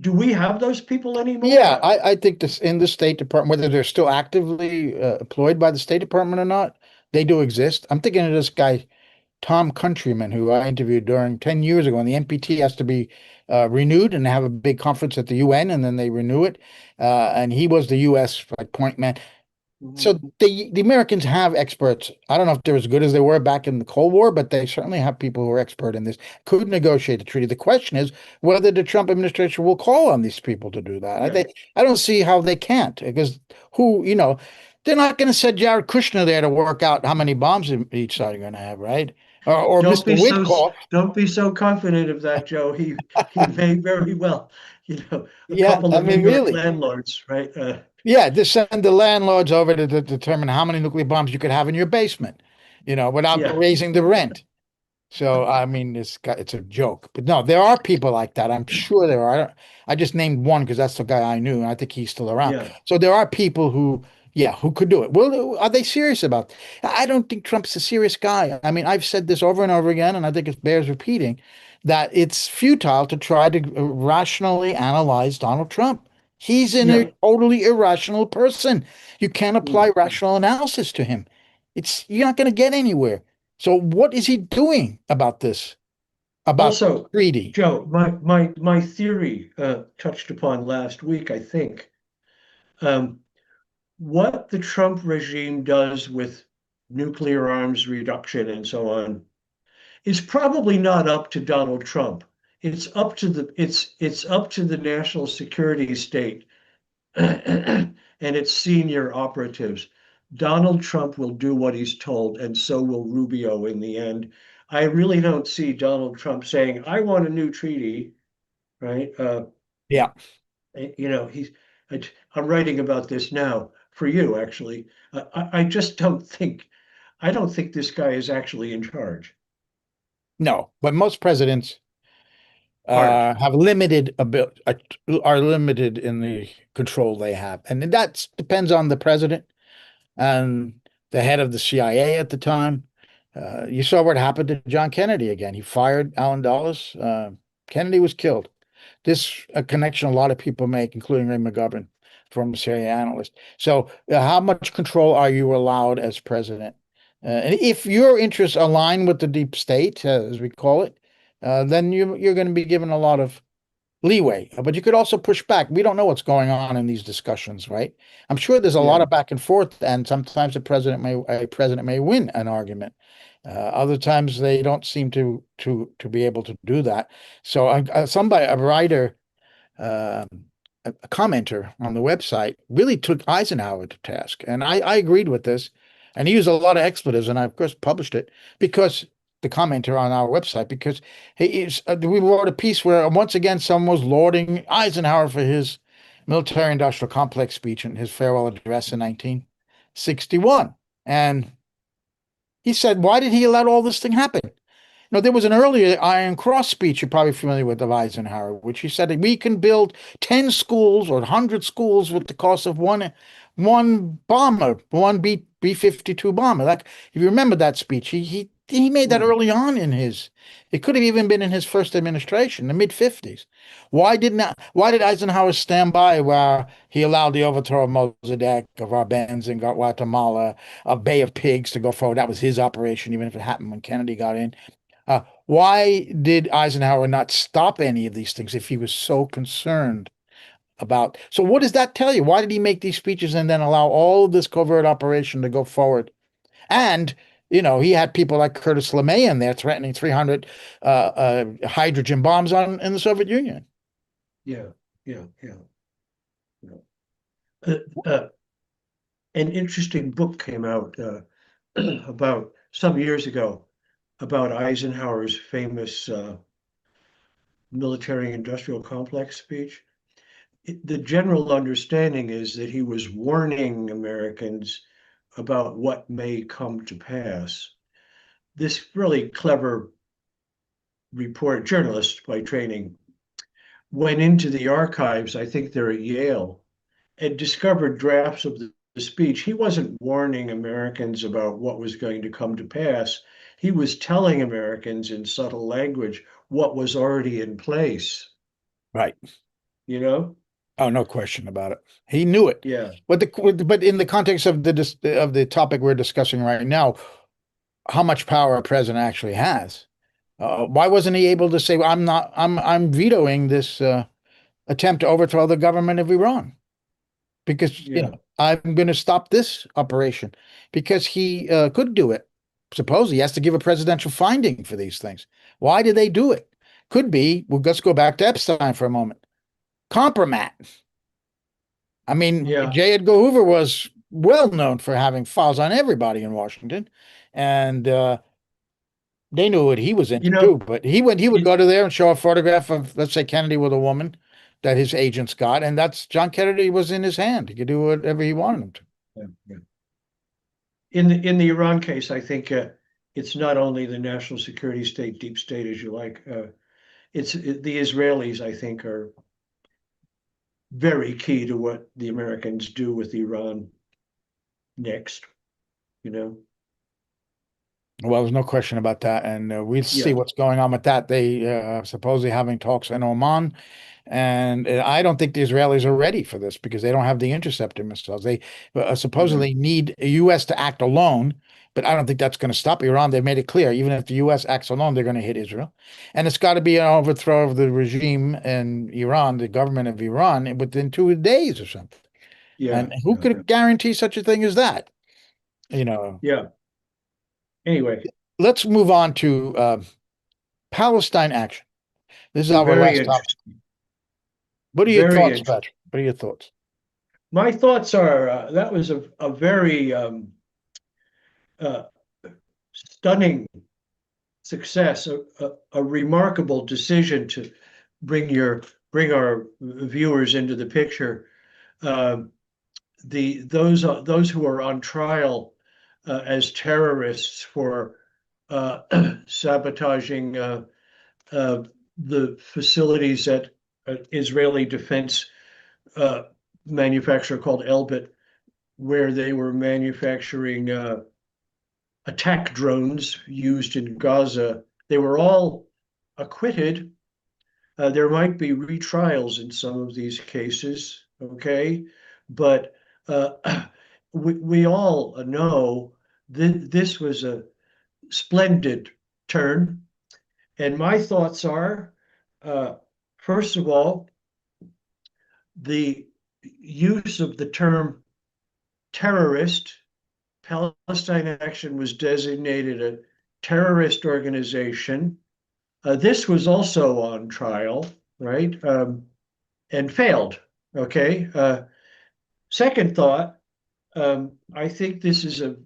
Do we have those people Yeah, anymore? I think this in the State Department, whether they're still actively employed by the State Department or not, they do exist. I'm thinking of this guy, Tom Countryman, who I interviewed during 10 years ago, and the NPT has to be renewed and have a big conference at the UN, and then they renew it. And he was the U.S. like point man. So Mhm. the Americans have experts. I don't know if they're as good as they were back in the Cold War, but they certainly have people who are expert in this, could negotiate the treaty. The question is whether the Trump administration will call on these people to do that. Yeah. I don't see how they can't, because they're not going to send Jared Kushner there to work out how many bombs each side are going to have, right? Or Don't Mr. be so Witkoff. don't be so confident of that, Joe. He may very well, a Yeah, couple I of New mean, York really. landlords, right? Yeah, just send the landlords over to determine how many nuclear bombs you could have in your basement, without Yeah, raising the rent. So, I mean, it's a joke. But no, there are people like that. I'm sure there are. I just named one because that's the guy I knew, and I think he's still around. yeah, So there are people who could do it. Well, are they serious about it? I don't think Trump's a serious guy. I mean, I've said this over and over again, and I think it bears repeating, that it's futile to try to rationally analyze Donald Trump. He's a yeah. totally irrational person. You can't apply Mm. rational analysis to him. You're not going to get anywhere. So what is he doing about this? About Also, treaty? Joe, my theory touched upon last week, I think. Um, what the Trump regime does with nuclear arms reduction and so on is probably not up to Donald Trump. It's up to the national security state and its senior operatives. Donald Trump will do what he's told, and so will Rubio in the end. I really don't see Donald Trump saying, "I want a new treaty," right? Yeah. You know, he's I'm writing about this now for you, actually. I just I don't think this guy is actually in charge. No, but most presidents Aren't. have limited ability, are limited in the control they have, and that depends on the president and the head of the CIA at the time. You saw what happened to John Kennedy again. He fired Allen Dulles. Kennedy was killed. This a connection a lot of people make, including Ray McGovern, former CIA analyst. So, how much control are you allowed as president? And if your interests align with the deep state, as we call it, then you're going to be given a lot of leeway. But you could also push back. We don't know what's going on in these discussions, right? I'm sure there's a lot Yeah. of back and forth, and sometimes a president may win an argument. Other times they don't seem to be able to do that. So, a writer, um, a commenter on the website, really took Eisenhower to task, and I agreed with this. And he used a lot of expletives, and I of course published it because the commenter on our website, because we wrote a piece where once again someone was lauding Eisenhower for his military-industrial complex speech and his farewell address in 1961, and he said, "Why did he let all this thing happen?" No, there was an earlier Iron Cross speech you're probably familiar with of Eisenhower, which he said that we can build 10 schools or 100 schools with the cost of one bomber, one B-52 bomber. Like, if you remember that speech, he made that Mm. early on in his, it could have even been in his first administration, the mid-50s. Why did Eisenhower stand by while he allowed the overthrow of Mossadegh, of Arbenz in Guatemala, of Bay of Pigs to go forward? That was his operation, even if it happened when Kennedy got in. Why did Eisenhower not stop any of these things if he was so concerned about? So, what does that tell you? Why did he make these speeches and then allow all of this covert operation to go forward? And, he had people like Curtis LeMay in there threatening 300 hydrogen bombs in the Soviet Union. Yeah. Yeah. Yeah. Yeah. Uh, uh, an interesting book came out about some years ago about Eisenhower's famous military industrial complex speech. The general understanding is that he was warning Americans about what may come to pass. This really clever journalist by training, went into the archives, I think they're at Yale, and discovered drafts of the speech. He wasn't warning Americans about what was going to come to pass. He was telling Americans in subtle language what was already in place, Right. you know? Oh, no question about it. He knew it. Yeah, But in the context of the topic we're discussing right now, how much power a president actually has. Why wasn't he able to say, well, I'm vetoing this attempt to overthrow the government of Iran because, yeah, I'm going to stop this operation because he could do it. Suppose he has to give a presidential finding for these things. Why did they do it? Could be, well, let's go back to Epstein for a moment. Compromat. I mean, yeah. J. Edgar Hoover was well known for having files on everybody in Washington, and they knew what he was You into too. know, But he would it, go to there and show a photograph of, let's say, Kennedy with a woman that his agents got, and that's John Kennedy was in his hand. He could do whatever he wanted him to. yeah, yeah. In the Iran case, I think it's not only the national security state, deep state, as you like. The Israelis, I think, are very key to what the Americans do with Iran next. You know, Well, there's no question about that, and we'll see yeah, what's going on with that. They supposedly having talks in Oman, and I don't think the Israelis are ready for this because they don't have the interceptor missiles. They yeah, supposedly need a U.S. to act alone, but I don't think that's going to stop Iran. They made it clear, even if the U.S. acts alone, they're going to hit Israel, and it's got to be an overthrow of the regime in Iran, the government of Iran, within 2 days or something. yeah, And who yeah, could guarantee such a thing as that? You know. yeah. Anyway, Let's move on to Palestine Action. This is our very last topic. interesting. What are your Very thoughts, interesting. Patrick? What are your thoughts? My thoughts are that was a very uh, stunning success, a remarkable decision to bring our viewers into the picture. uh, those who are on trial as terrorists for sabotaging uh, the facilities at an Israeli defense uh, manufacturer called Elbit, where they were manufacturing attack drones used in Gaza. They were all acquitted. There might be retrials in some of these cases, okay? But we all know that this was a splendid turn. And my thoughts are, uh, first of all, the use of the term terrorist. Palestine Action was designated a terrorist organization. This was also on trial, right? And failed. Okay. Second thought, I think this is a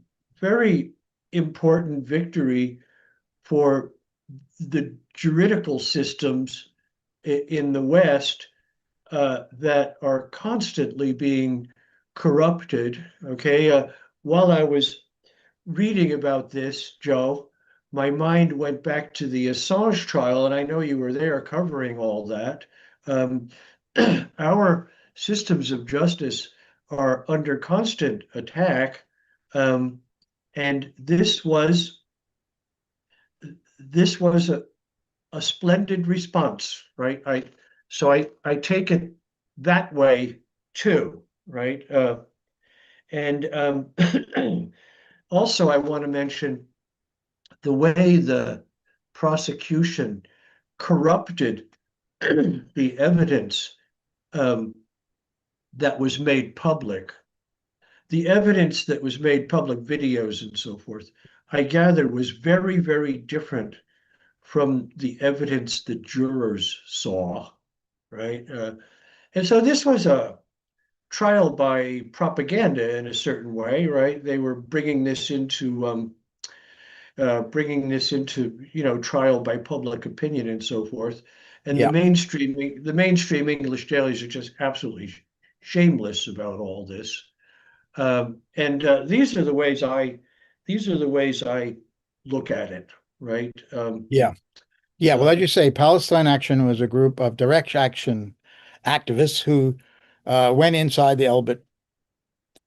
very important victory for the juridical systems in the West that are constantly being corrupted. Okay. While I was reading about this, Joe, my mind went back to the Assange trial, and I know you were there covering all that. Um, our systems of justice are under constant attack, and this was a splendid response, right? I take it that way too, right? And also, I want to mention the way the prosecution corrupted the evidence um, that was made public. The evidence that was made public, videos and so forth, I gather was very, very different from the evidence the jurors saw, right? And so this was a trial by propaganda in a certain way, right? They were bringing this into trial by public opinion and so forth. And Yeah. the mainstream English dailies are just absolutely shameless about all this. And these are the ways I look at it, right? Yeah. Yeah. Well, Uh, as you say, Palestine Action was a group of direct action activists who went inside the Elbit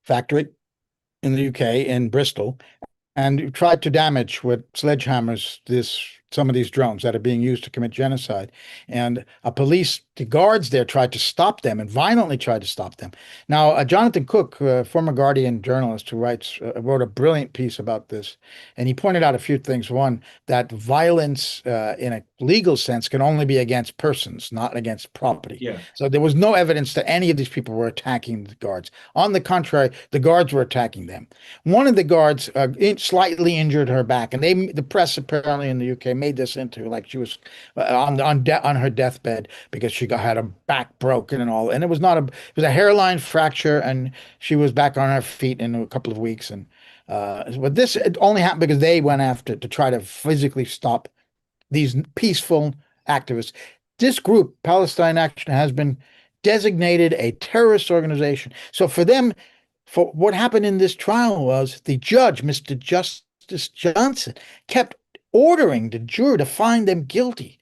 factory in the UK in Bristol and tried to damage with sledgehammers some of these drones that are being used to commit genocide. And the guards there tried to stop them and violently tried to stop them. Now, Jonathan Cook, former Guardian journalist who wrote a brilliant piece about this, and he pointed out a few things. One, that violence in a legal sense can only be against persons, not against property. yeah, So there was no evidence that any of these people were attacking the guards. On the contrary, the guards were attacking them. One of the guards slightly injured her back, and the press apparently in the UK made this into like she was on her deathbed because had her back broken and all, and it was a hairline fracture, and she was back on her feet in a couple of weeks, and but this it only happened because they went after to try to physically stop these peaceful activists. This group, Palestine Action, has been designated a terrorist organization. So for them, for what happened in this trial was the judge, Mr. Justice Johnson, kept ordering the jury to find them guilty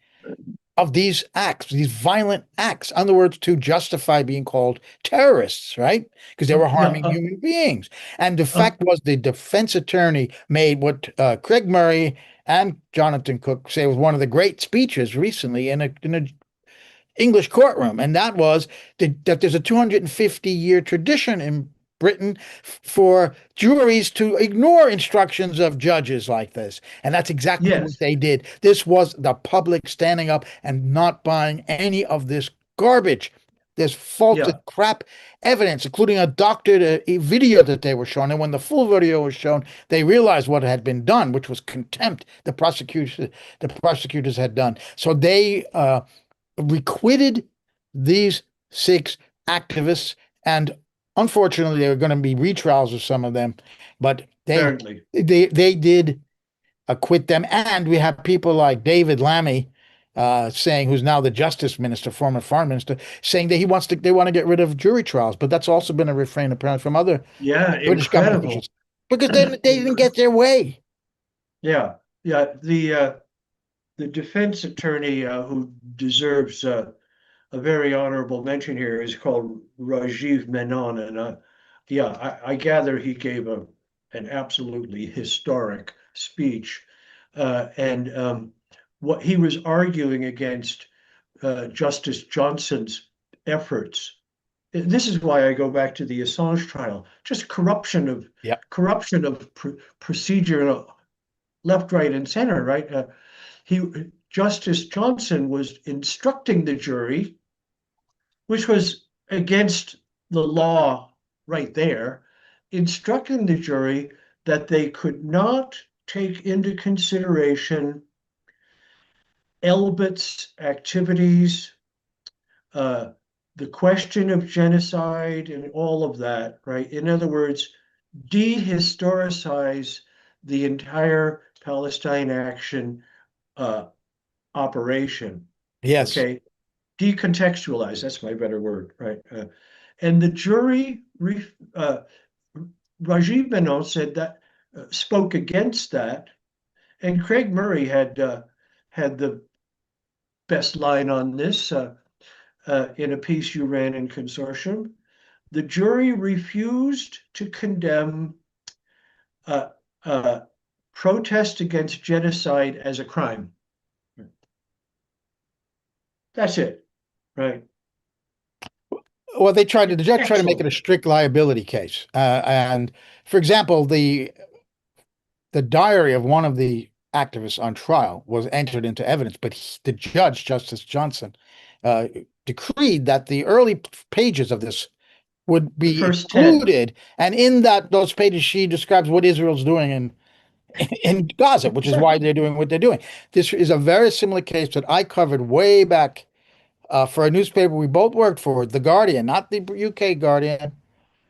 of these acts, these violent acts. In other words, to justify being called terrorists, right? Because they were yeah, harming human beings. And the uh, fact was the defense attorney made what Craig Murray and Jonathan Cook say was one of the great speeches recently in a English courtroom, and that was that there's a 250-year tradition in Britain for juries to ignore instructions of judges like this. And that's exactly what yes, they did. This was the public standing up and not buying any of this garbage. This false, yeah, crap evidence, including a doctored video that they were shown. And when the full video was shown, they realized what had been done, which was contempt the prosecutors had done. So they requited these 6 activists, and unfortunately, there are going to be retrials of some of them, but they apparently. they they did acquit them. And we have people like David Lammy saying, who's now the justice minister, former foreign minister, saying that they want to get rid of jury trials. But that's also been a refrain apparently from other Yeah, British government incredible. officials because they didn't get their way. Yeah, yeah. The defense attorney who deserves a very honorable mention here is called Rajiv Menon, and yeah, I gather he gave an absolutely historic speech, and what he was arguing against Justice Johnson's efforts. This is why I go back to the Assange trial. Just Yeah. corruption of procedure, left, right, and center. Right. He Justice Johnson was instructing the jury, which was against the law right there, instructing the jury that they could not take into consideration Elbit's activities, uh, the question of genocide, and all of that, right? In other words, dehistoricize the entire Palestine Action uh, operation. Yes. Okay, decontextualize. That's my better word, right? And the jury, Rajiv Menon said that spoke against that, and Craig Murray had the best line on this in a piece you ran in consortium. The jury refused to condemn uh, uh, protest against genocide as a crime. That's it, right? Well, the judge tried to make it Excellent. a strict liability case. And for example, the diary of one of the activists on trial was entered into evidence, but the judge, Justice Johnson, uh, decreed that the early pages of this would The be first 10. excluded. And in those pages, she describes what Israel's doing in Gaza, which is why they're doing what they're doing. This is a very similar case that I covered way back for a newspaper we both worked for, The Guardian, not the UK Guardian,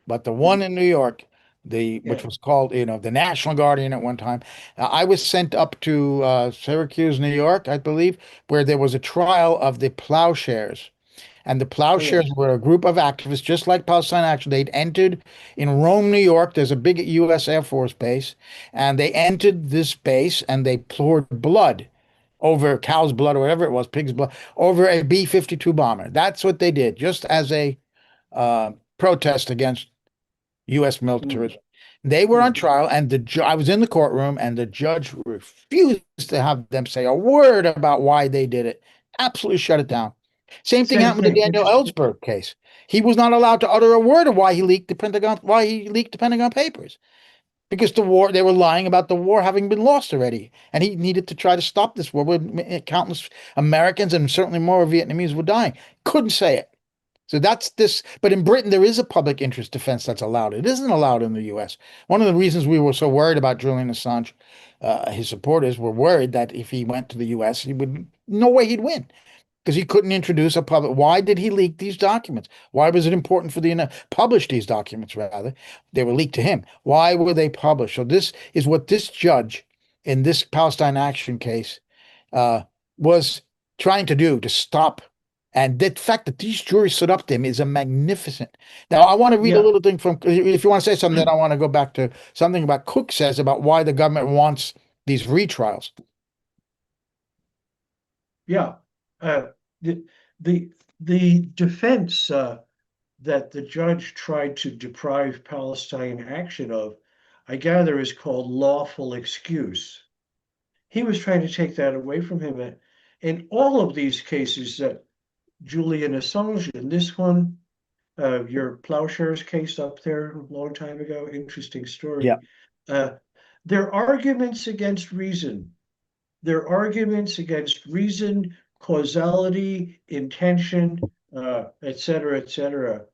but the one in New York, which Yeah. was called, the National Guardian at one time. I was sent up to Syracuse, New York, I believe, where there was a trial of the plowshares. And the Oh, plowshares yes. were a group of activists, just like Palestine Action. They'd entered in Rome, New York. There's a big U.S. Air Force base, and they entered this base and they poured blood over cow's blood or whatever it was, pig's blood, over a B-52 bomber. That's what they did, just as a protest against U.S. Mm, militarism. They were on mm. trial, and I was in the courtroom, and the judge refused to have them say a word about why they did it. Absolutely shut it down. Same thing Same happened with the thing. Daniel Interesting. Ellsberg case. He was not allowed to utter a word of why he leaked the Pentagon Papers. Because they were lying about the war having been lost already. And he needed to try to stop this war where countless Americans and certainly more Vietnamese were dying. Couldn't say it. So that's this. But in Britain, there is a public interest defense that's allowed. It isn't allowed in the US. One of the reasons we were so worried about Julian Assange, his supporters were worried that if he went to the US, no way he'd win because he couldn't introduce a public. Why did he leak these documents? Why was it important for the publish these documents? Rather, they were leaked to him. Why were they published? So this is what this judge in this Palestine Action case uh, was trying to do to stop. And the fact that these juries stood up to him is a magnificent. Now, I want to read a Yeah. little thing from, if you want to say something, then I want to go back to something about Cook says about why the government wants these retrials. Yeah. Uh, the the the defense that the judge tried to deprive Palestine Action of, I gather, is called lawful excuse. He was trying to take that away from him. In all of these cases, Julian Assange, in this one, your Plowshares case up there a long time ago, interesting Yeah, story. Uh, they're arguments against reason. They're arguments against reason, causality, intention, et cetera, et cetera.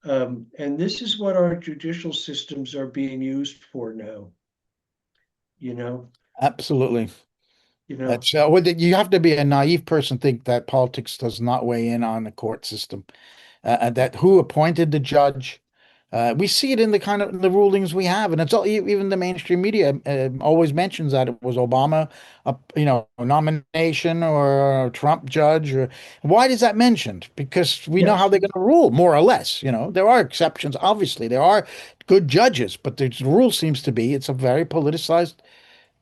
And this is what our judicial systems are being used for now. You know, absolutely. you know, That's you have to be a naive person to think that politics does not weigh in on the court system. That who appointed the judge? We see it in the kind of the rulings we have, and it's all even the mainstream media always mentions that it was Obama, a nomination or a Trump judge. Or why is that mentioned? Because we know how Yes. they're going to rule, more or less. There are exceptions, obviously. There are good judges, but the rule seems to be it's a very politicized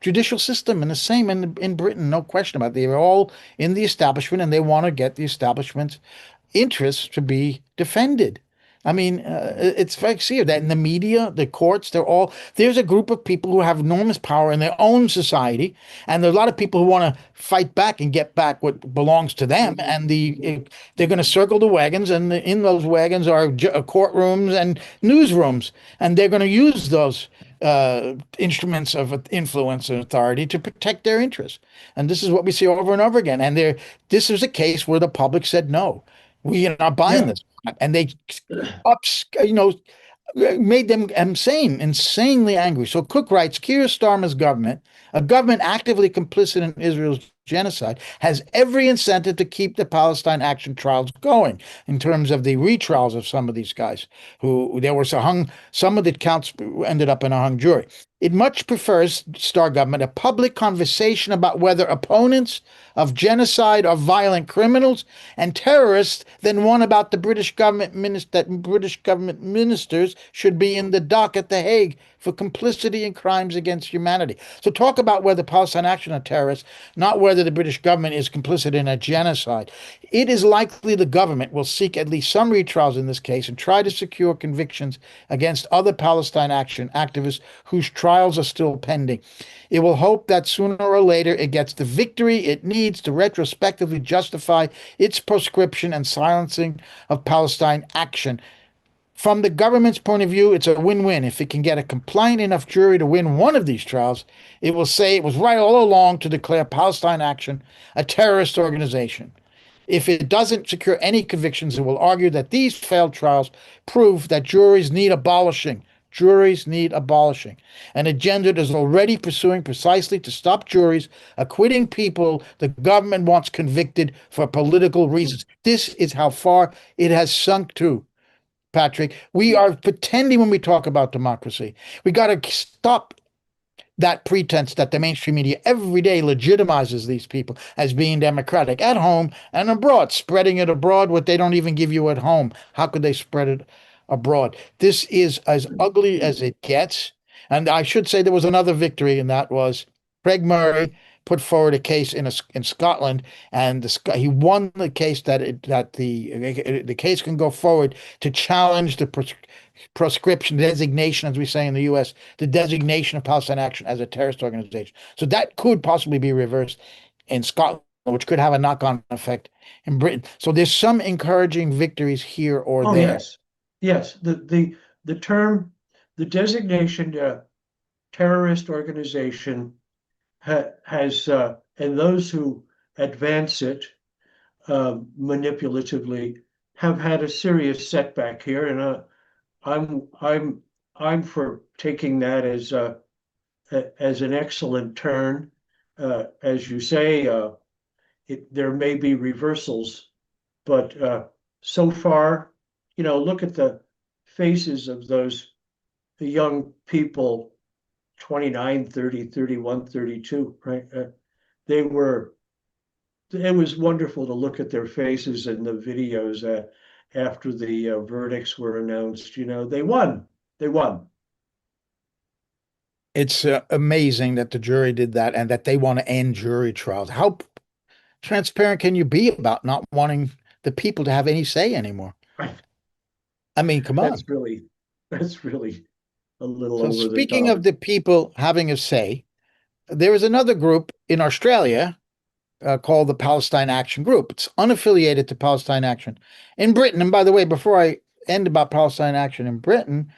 judicial system, and the same in Britain, no question about it. They're all in the establishment, and they want to get the establishment's interests to be defended. I mean, it's very clear that in the media, the courts, there's a group of people who have enormous power in their own society, and there's a lot of people who want to fight back and get back what belongs to them, and they're going to circle the wagons, and in those wagons are courtrooms and newsrooms, and they're going to use those instruments of influence and authority to protect their interests. And this is what we see over and over again. And this is a case where the public said no. We are not buying Yeah. this. And they ups, made them insanely angry. So Cook writes, Keir Starmer's government, a government actively complicit in Israel's genocide, has every incentive to keep the Palestine Action trials going in terms of the retrials of some of these guys who there was some of the counts ended up in a hung jury. It much prefers, Starr government, a public conversation about whether opponents of genocide are violent criminals and terrorists than one about the British government ministers should be in the dock at The Hague for complicity in crimes against humanity. So talk about whether Palestine Action are terrorists, not whether the British government is complicit in a genocide. It is likely the government will seek at least some retrials in this case and try to secure convictions against other Palestine Action activists whose trials are still pending. It will hope that sooner or later it gets the victory it needs to retrospectively justify its proscription and silencing of Palestine Action. From the government's point of view, it's a win-win. If it can get a compliant enough jury to win one of these trials, it will say it was right all along to declare Palestine Action a terrorist organization. If it doesn't secure any convictions, it will argue that these failed trials prove that juries need abolishing. Juries need abolishing. An agenda it is already pursuing precisely to stop juries acquitting people the government wants convicted for political reasons. This is how far it has sunk to. Patrick, we are pretending when we talk about democracy. We got to stop that pretense that the mainstream media every day legitimizes these people as being democratic at home and abroad, spreading it abroad what they don't even give you at home. How could they spread it abroad? This is as ugly as it gets. And I should say there was another victory, and that was Craig Murray put forward a case in Scotland, and he won the case that the case can go forward to challenge the proscription designation, as we say in the U.S., the designation of Palestine Action as a terrorist organization. So that could possibly be reversed in Scotland, which could have a knock-on effect in Britain. So there's some encouraging victories here or Oh, there. yes. Yes. The term, the designation terrorist organization has, and those who advance it manipulatively have had a serious setback here, and I'm for taking that as an excellent turn. As you say, there may be reversals, but so far, look at the faces of those young people, 29, 30, 31, 32, right? It was wonderful to look at their faces in the videos after the verdicts were announced. They won. They won. It's amazing that the jury did that and that they want to end jury trials. How transparent can you be about not wanting the people to have any say anymore? Right. I mean, come on. That's really a little So over the speaking top. of the people having a say, there is another group in Australia called the Palestine Action Group. It's unaffiliated to Palestine Action in Britain. And by the way, before I end about Palestine Action in Britain,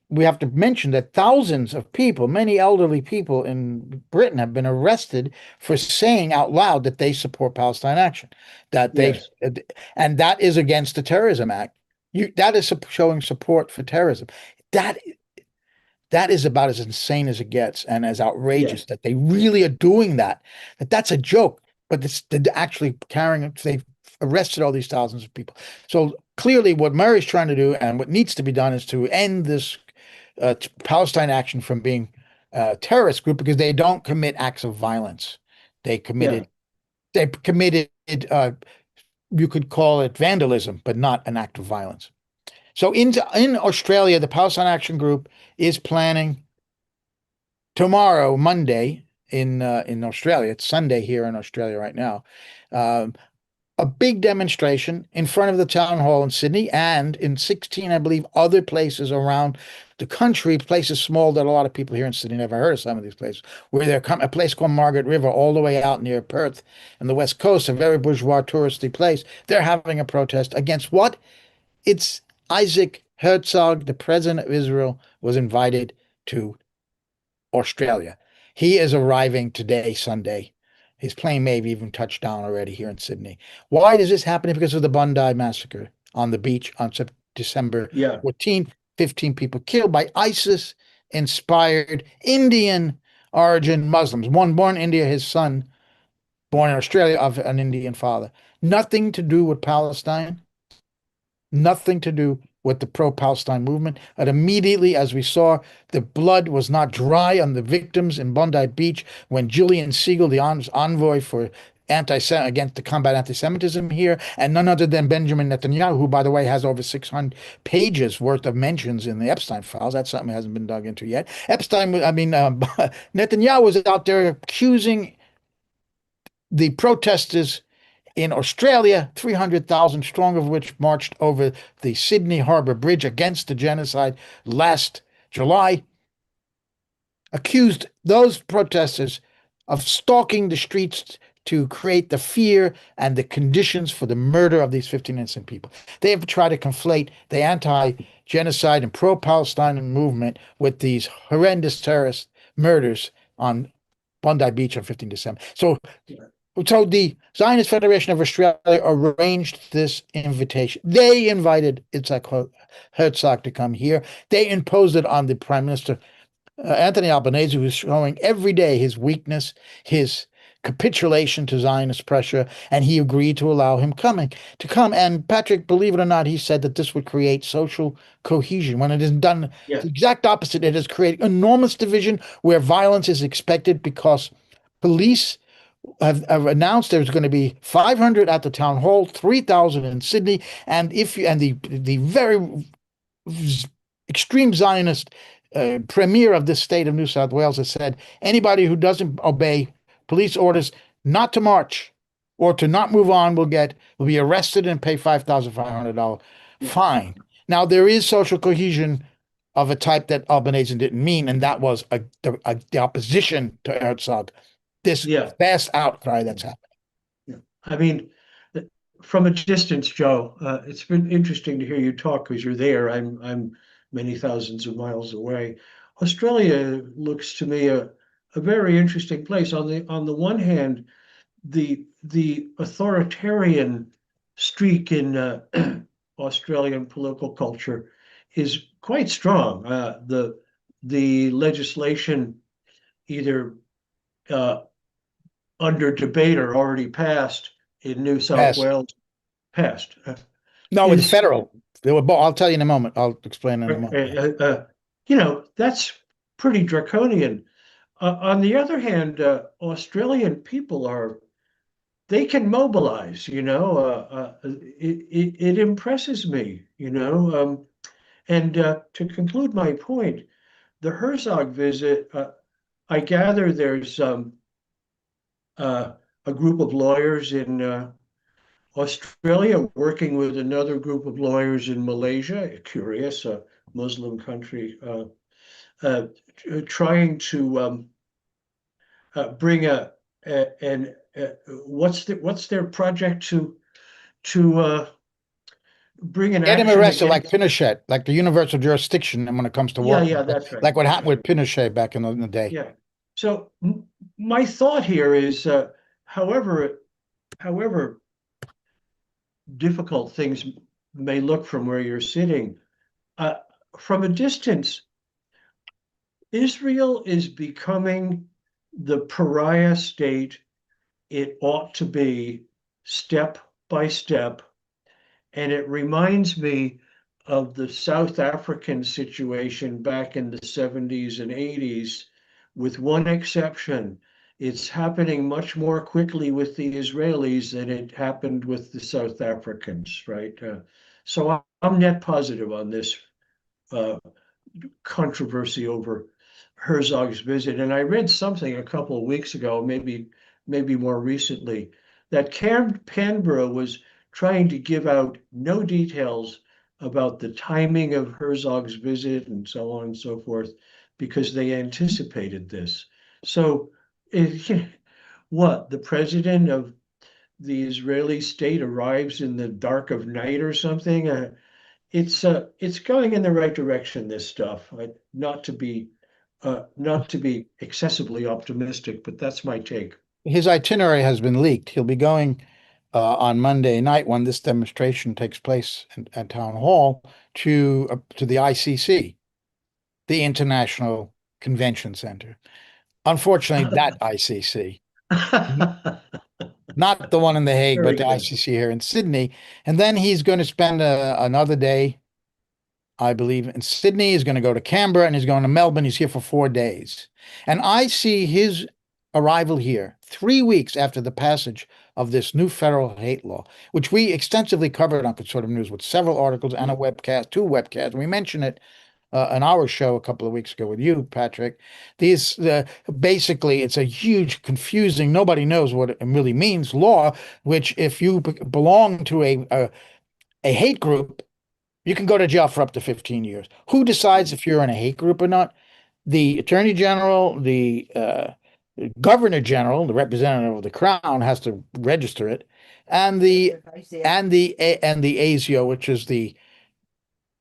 we have to mention that thousands of people, many elderly people in Britain, have been arrested for saying out loud that they support Palestine Action, that they, Yes, and that is against the Terrorism Act. That is showing support for terrorism. That that is about as insane as it gets and as outrageous yes, that they really are doing that. That's a joke, but they're actually carrying it. They've arrested all these thousands of people. So clearly what Murray's trying to do and what needs to be done is to end this Palestine Action from being a terrorist group because they don't commit acts of violence. They Yeah, committed, they committed, you could call it vandalism, but not an act of violence. So in Australia, the Palestine Action Group is planning tomorrow, Monday, in Australia. It's Sunday here in Australia right now. Um, a big demonstration in front of the town hall in Sydney and in 16, I believe, other places around the country, places small that a lot of people here in Sydney never heard of some of these places, where they're a place called Margaret River, all the way out near Perth and the West Coast, a very bourgeois touristy place. They're having a protest against what? It's Isaac Herzog, the president of Israel, was invited to Australia. He is arriving today, Sunday. His plane may have even touched down already here in Sydney. Why does this happen? Because of the Bondi massacre on the beach on December yeah, 14th. 15 people killed by ISIS inspired Indian origin Muslims. One born in India, his son born in Australia of an Indian father. Nothing to do with Palestine. Nothing to do with the pro-Palestine movement. And immediately, as we saw, the blood was not dry on the victims in Bondi Beach when Julian Siegel, the envoy for against to combat anti-Semitism here, and none other than Benjamin Netanyahu, who, by the way, has over 600 pages worth of mentions in the Epstein files. That's something that hasn't been dug into yet. Netanyahu was out there accusing the protesters in Australia, 300,000 strong of which marched over the Sydney Harbour Bridge against the genocide last July, accused those protesters of stalking the streets to create the fear and the conditions for the murder of these 15 innocent people. They have tried to conflate the anti-genocide and pro-Palestinian movement with these horrendous terrorist murders on Bondi Beach on 15 December. So the Zionist Federation of Australia arranged this invitation. They invited Itzhak Herzog to come here. They imposed it on the Prime Minister, Anthony Albanese, who is showing every day his weakness, his capitulation to Zionist pressure, and he agreed to allow him to come. And Patrick, believe it or not, he said that this would create social cohesion. When it is done yeah, the exact opposite, it has created enormous division where violence is expected because police have announced there's going to be 500 at the town hall, 3,000 in Sydney, and the very extreme Zionist premier of this state of New South Wales has said anybody who doesn't obey police orders not to march or to not move on will be arrested and pay $5,500 fine. Now there is social cohesion of a type that Albanese didn't mean, and that was the opposition to Herzog. This yeah, vast outcry that's happening. yeah. I mean, from a distance, Joe, it's been interesting to hear you talk because you're there. I'm many thousands of miles away. Australia looks to me a very interesting place. On the one hand, the authoritarian streak in Australian political culture is quite strong. The legislation either uh, under debate or already passed in New South Yes. Wales passed No, with the is federal. I'll tell you in a moment. I'll explain in a moment. that's pretty draconian. On the other hand, Australian people they can mobilize, it impresses me, and to conclude my point, the Herzog visit, I gather there's a group of lawyers in Australia working with another group of lawyers in Malaysia, curious, a Muslim country, uh, trying to bring an what's their project to bring an Get him action arrested like against. Pinochet, like the universal jurisdiction when it comes to war Yeah, crimes, that's right, like what that's happened right. with Pinochet back in the day. Yeah. So my thought here is, however difficult things may look from where you're sitting, uh, from a distance, Israel is becoming the pariah state it ought to be step by step. And it reminds me of the South African situation back in the 70s and 80s, with one exception. It's happening much more quickly with the Israelis than it happened with the South Africans, right? So I'm net positive on this uh, controversy over Herzog's visit. And I read something a couple of weeks ago, maybe more recently, that Canberra was trying to give out no details about the timing of Herzog's visit and so on and so forth, because they anticipated this. So, what, the president of the Israeli state arrives in the dark of night or something? It's going in the right direction, this stuff. Not to be excessively optimistic, but that's my take. His itinerary has been leaked. He'll be going on Monday night when this demonstration takes place at Town Hall to the ICC, the International Convention Center. Unfortunately, that ICC, not the one in The Hague, but Very the good. ICC here in Sydney. And then he's going to spend another day, I believe, in Sydney. He's going to go to Canberra and he's going to Melbourne. He's here for 4 days. And I see his arrival here 3 weeks after the passage of this new federal hate law, which we extensively covered on Conservative News with several articles and a webcast, two webcasts. We mentioned it in our show a couple of weeks ago with you, Patrick. These basically, it's a huge, confusing, nobody knows what it really means law, which if you belong to a hate group, you can go to jail for up to 15 years. Who decides if you're in a hate group or not? The Attorney General, the Governor General, the representative of the Crown, has to register it, and the ASIO, which is the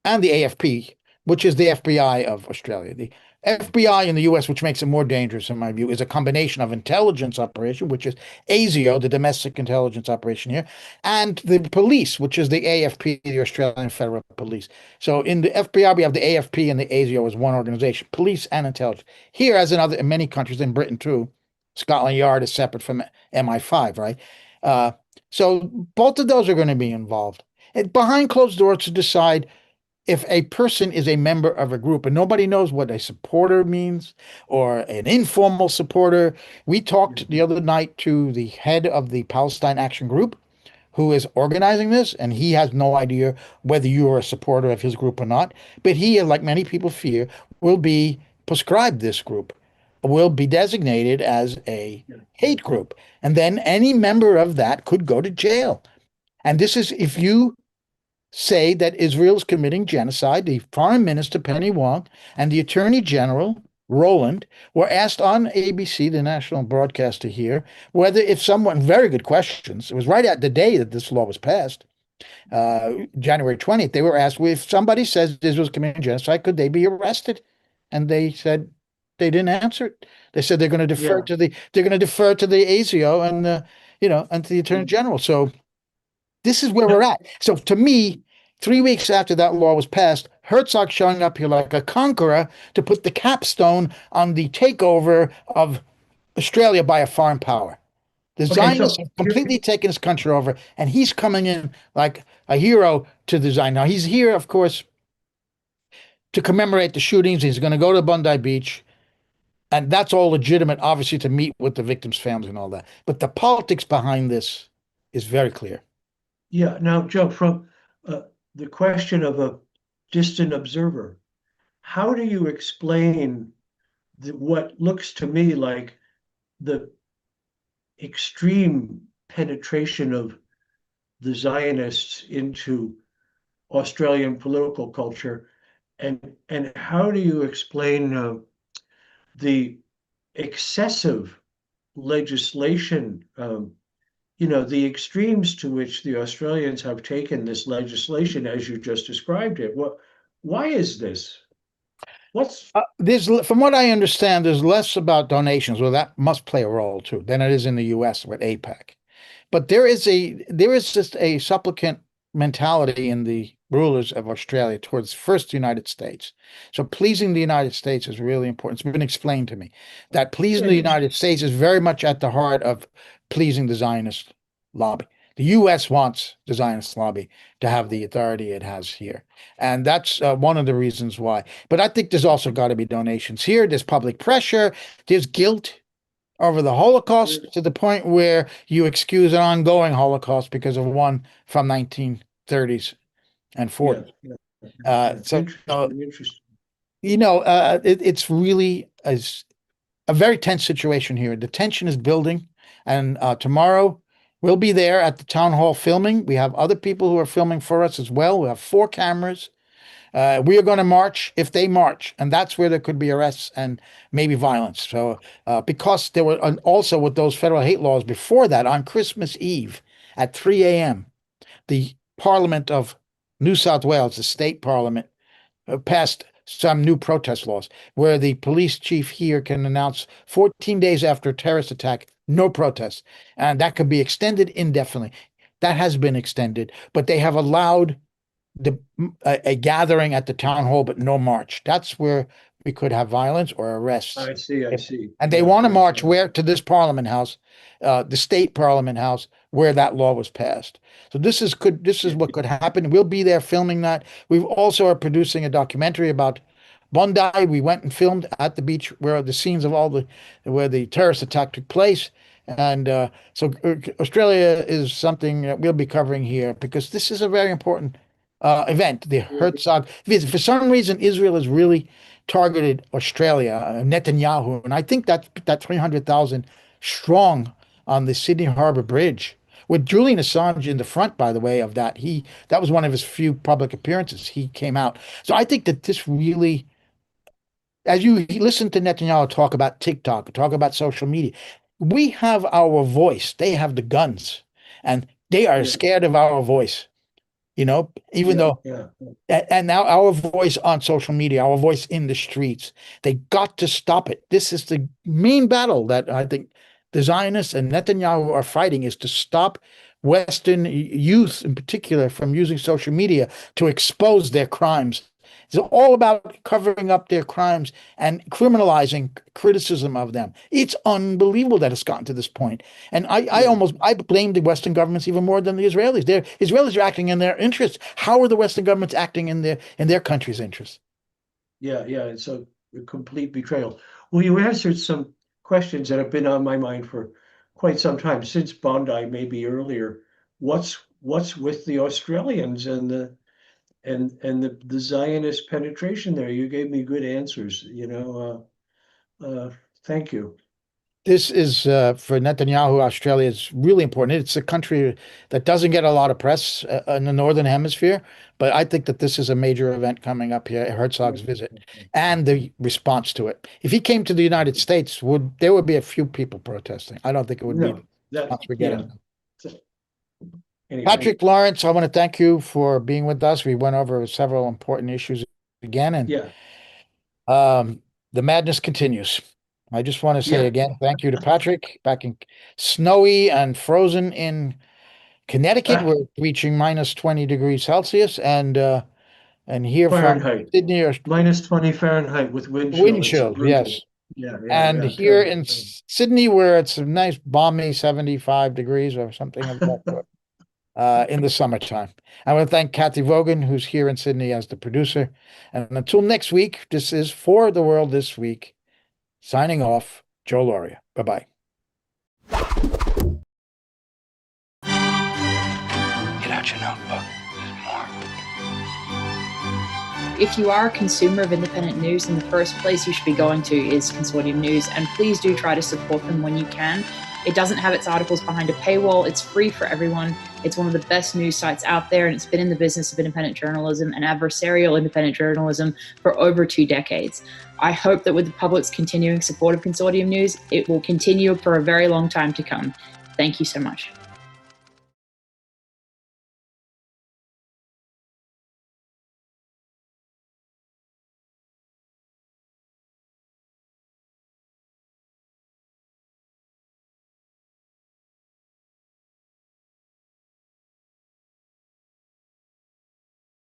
and the AFP, which is the FBI of Australia. The FBI in the US, which makes it more dangerous in my view, is a combination of intelligence operation, which is ASIO, the domestic intelligence operation here, and the police, which is the AFP, the Australian Federal Police. So in the FBI, we have the AFP and the ASIO as one organization, police and intelligence. Here, as in many countries, in Britain too, Scotland Yard is separate from MI5, right? Uh, so both of those are going to be involved. And behind closed doors to decide if a person is a member of a group and nobody knows what a supporter means or an informal supporter. We talked the other night to the head of the Palestine Action group who is organizing this, and he has no idea whether you are a supporter of his group or not. But he, like many people fear, will be prescribed this group, will be designated as a hate group. And then any member of that could go to jail. And this is if you say that Israel is committing genocide. The Foreign Minister, Penny Wong, and the Attorney General, Roland, were asked on ABC, the national broadcaster here, whether if someone, very good questions, it was right at the day that this law was passed, January 20th, they were asked, well, if somebody says Israel's committing genocide, could they be arrested? And they said they didn't answer it. They said they're going to defer Yeah. to the ASIO and to the Attorney General. So this is where we're at. So to me, 3 weeks after that law was passed, Herzog showing up here like a conqueror to put the capstone on the takeover of Australia by a foreign power. The Okay, Zionists have completely taken his country over, and he's coming in like a hero to the Zion. Now, he's here, of course, to commemorate the shootings. He's going to go to Bondi Beach, and that's all legitimate, obviously, to meet with the victims' families and all that. But the politics behind this is very clear. Yeah. Now, Joe, from uh, the question of a distant observer, how do you explain what looks to me like the extreme penetration of the Zionists into Australian political culture, and how do you explain the excessive legislation? The extremes to which the Australians have taken this legislation, as you just described it. Why is this? What's From what I understand, there's less about donations. Well, that must play a role too than it is in the U.S. with APEC. But there is just a supplicant mentality in the rulers of Australia towards first the United States. So pleasing the United States is really important. It's been explained to me that pleasing the United States is very much at the heart of pleasing the Zionist lobby. The U.S. wants the Zionist lobby to have the authority it has here. And that's one of the reasons why. But I think there's also got to be donations here. There's public pressure. There's guilt over the Holocaust to the point where you excuse an ongoing Holocaust because of one from 1930s and 40s. Yeah. So, Interesting. it's really a very tense situation here. The tension is building, and tomorrow we'll be there at the town hall filming. We have other people who are filming for us as well. We have 4 cameras. We are going to march if they march, and that's where there could be arrests and maybe violence. So, because there were also with those federal hate laws before that, on Christmas Eve at 3 a.m., the Parliament of New South Wales, the state parliament, passed some new protest laws where the police chief here can announce 14 days after a terrorist attack, no protests. And that could be extended indefinitely. That has been extended, but they have allowed a gathering at the town hall, but no march. That's where we could have violence or arrests. I see. And they want to march where? To this Parliament House, the state Parliament House, where that law was passed. So this is what could happen. We'll be there filming that. We also are producing a documentary about Bondi. We went and filmed at the beach where the scenes of where the terrorist attack took place. And so Australia is something that we'll be covering here because this is a very important event, the Herzog visit. For some reason, Israel has really targeted Australia, Netanyahu, and I think that 300,000 strong on the Sydney Harbour Bridge with Julian Assange in the front, by the way, of that. That was one of his few public appearances. He came out. So I think that this really, as you listen to Netanyahu talk about TikTok, talk about social media, we have our voice. They have the guns, and they are scared of our voice. Even though, and now our voice on social media, our voice in the streets, they got to stop it. This is the main battle that I think the Zionists and Netanyahu are fighting, is to stop Western youth in particular from using social media to expose their crimes. It's all about covering up their crimes and criminalizing criticism of them. It's unbelievable that it's gotten to this point. And I blame the Western governments even more than the Israelis. Israelis are acting in their interests. How are the Western governments acting in their country's interests? Yeah, it's a complete betrayal. Well, you answered some questions that have been on my mind for quite some time, since Bondi, maybe earlier. What's with the Australians and the Zionist penetration there? You gave me good answers, thank you. This is for Netanyahu, Australia is really important. It's a country that doesn't get a lot of press in the Northern Hemisphere, but I think that this is a major event coming up here, Herzog's visit, and the response to it. If he came to the United States, there would be a few people protesting. I don't think it would be the response we're getting. Anyway. Patrick Lawrence, I want to thank you for being with us. We went over several important issues again, and the madness continues. I just want to say again, thank you to Patrick. Back in snowy and frozen in Connecticut, we're reaching minus 20 degrees Celsius, and here Fahrenheit. from Sydney, minus 20 Fahrenheit with wind chill. Wind chill, yes. And here in Sydney, where it's a nice balmy 75 degrees or something of that sort. In the summertime. I want to thank Kathy Vogan, who's here in Sydney as the producer. And until next week, this is For the World This Week. Signing off, Joe Lauria. Bye-bye. Get out your notebook. There's more. If you are a consumer of independent news, then the first place you should be going to is Consortium News, and please do try to support them when you can. It doesn't have its articles behind a paywall. It's free for everyone. It's one of the best news sites out there, and it's been in the business of independent journalism and adversarial independent journalism for over 2 decades. I hope that with the public's continuing support of Consortium News, it will continue for a very long time to come. Thank you so much.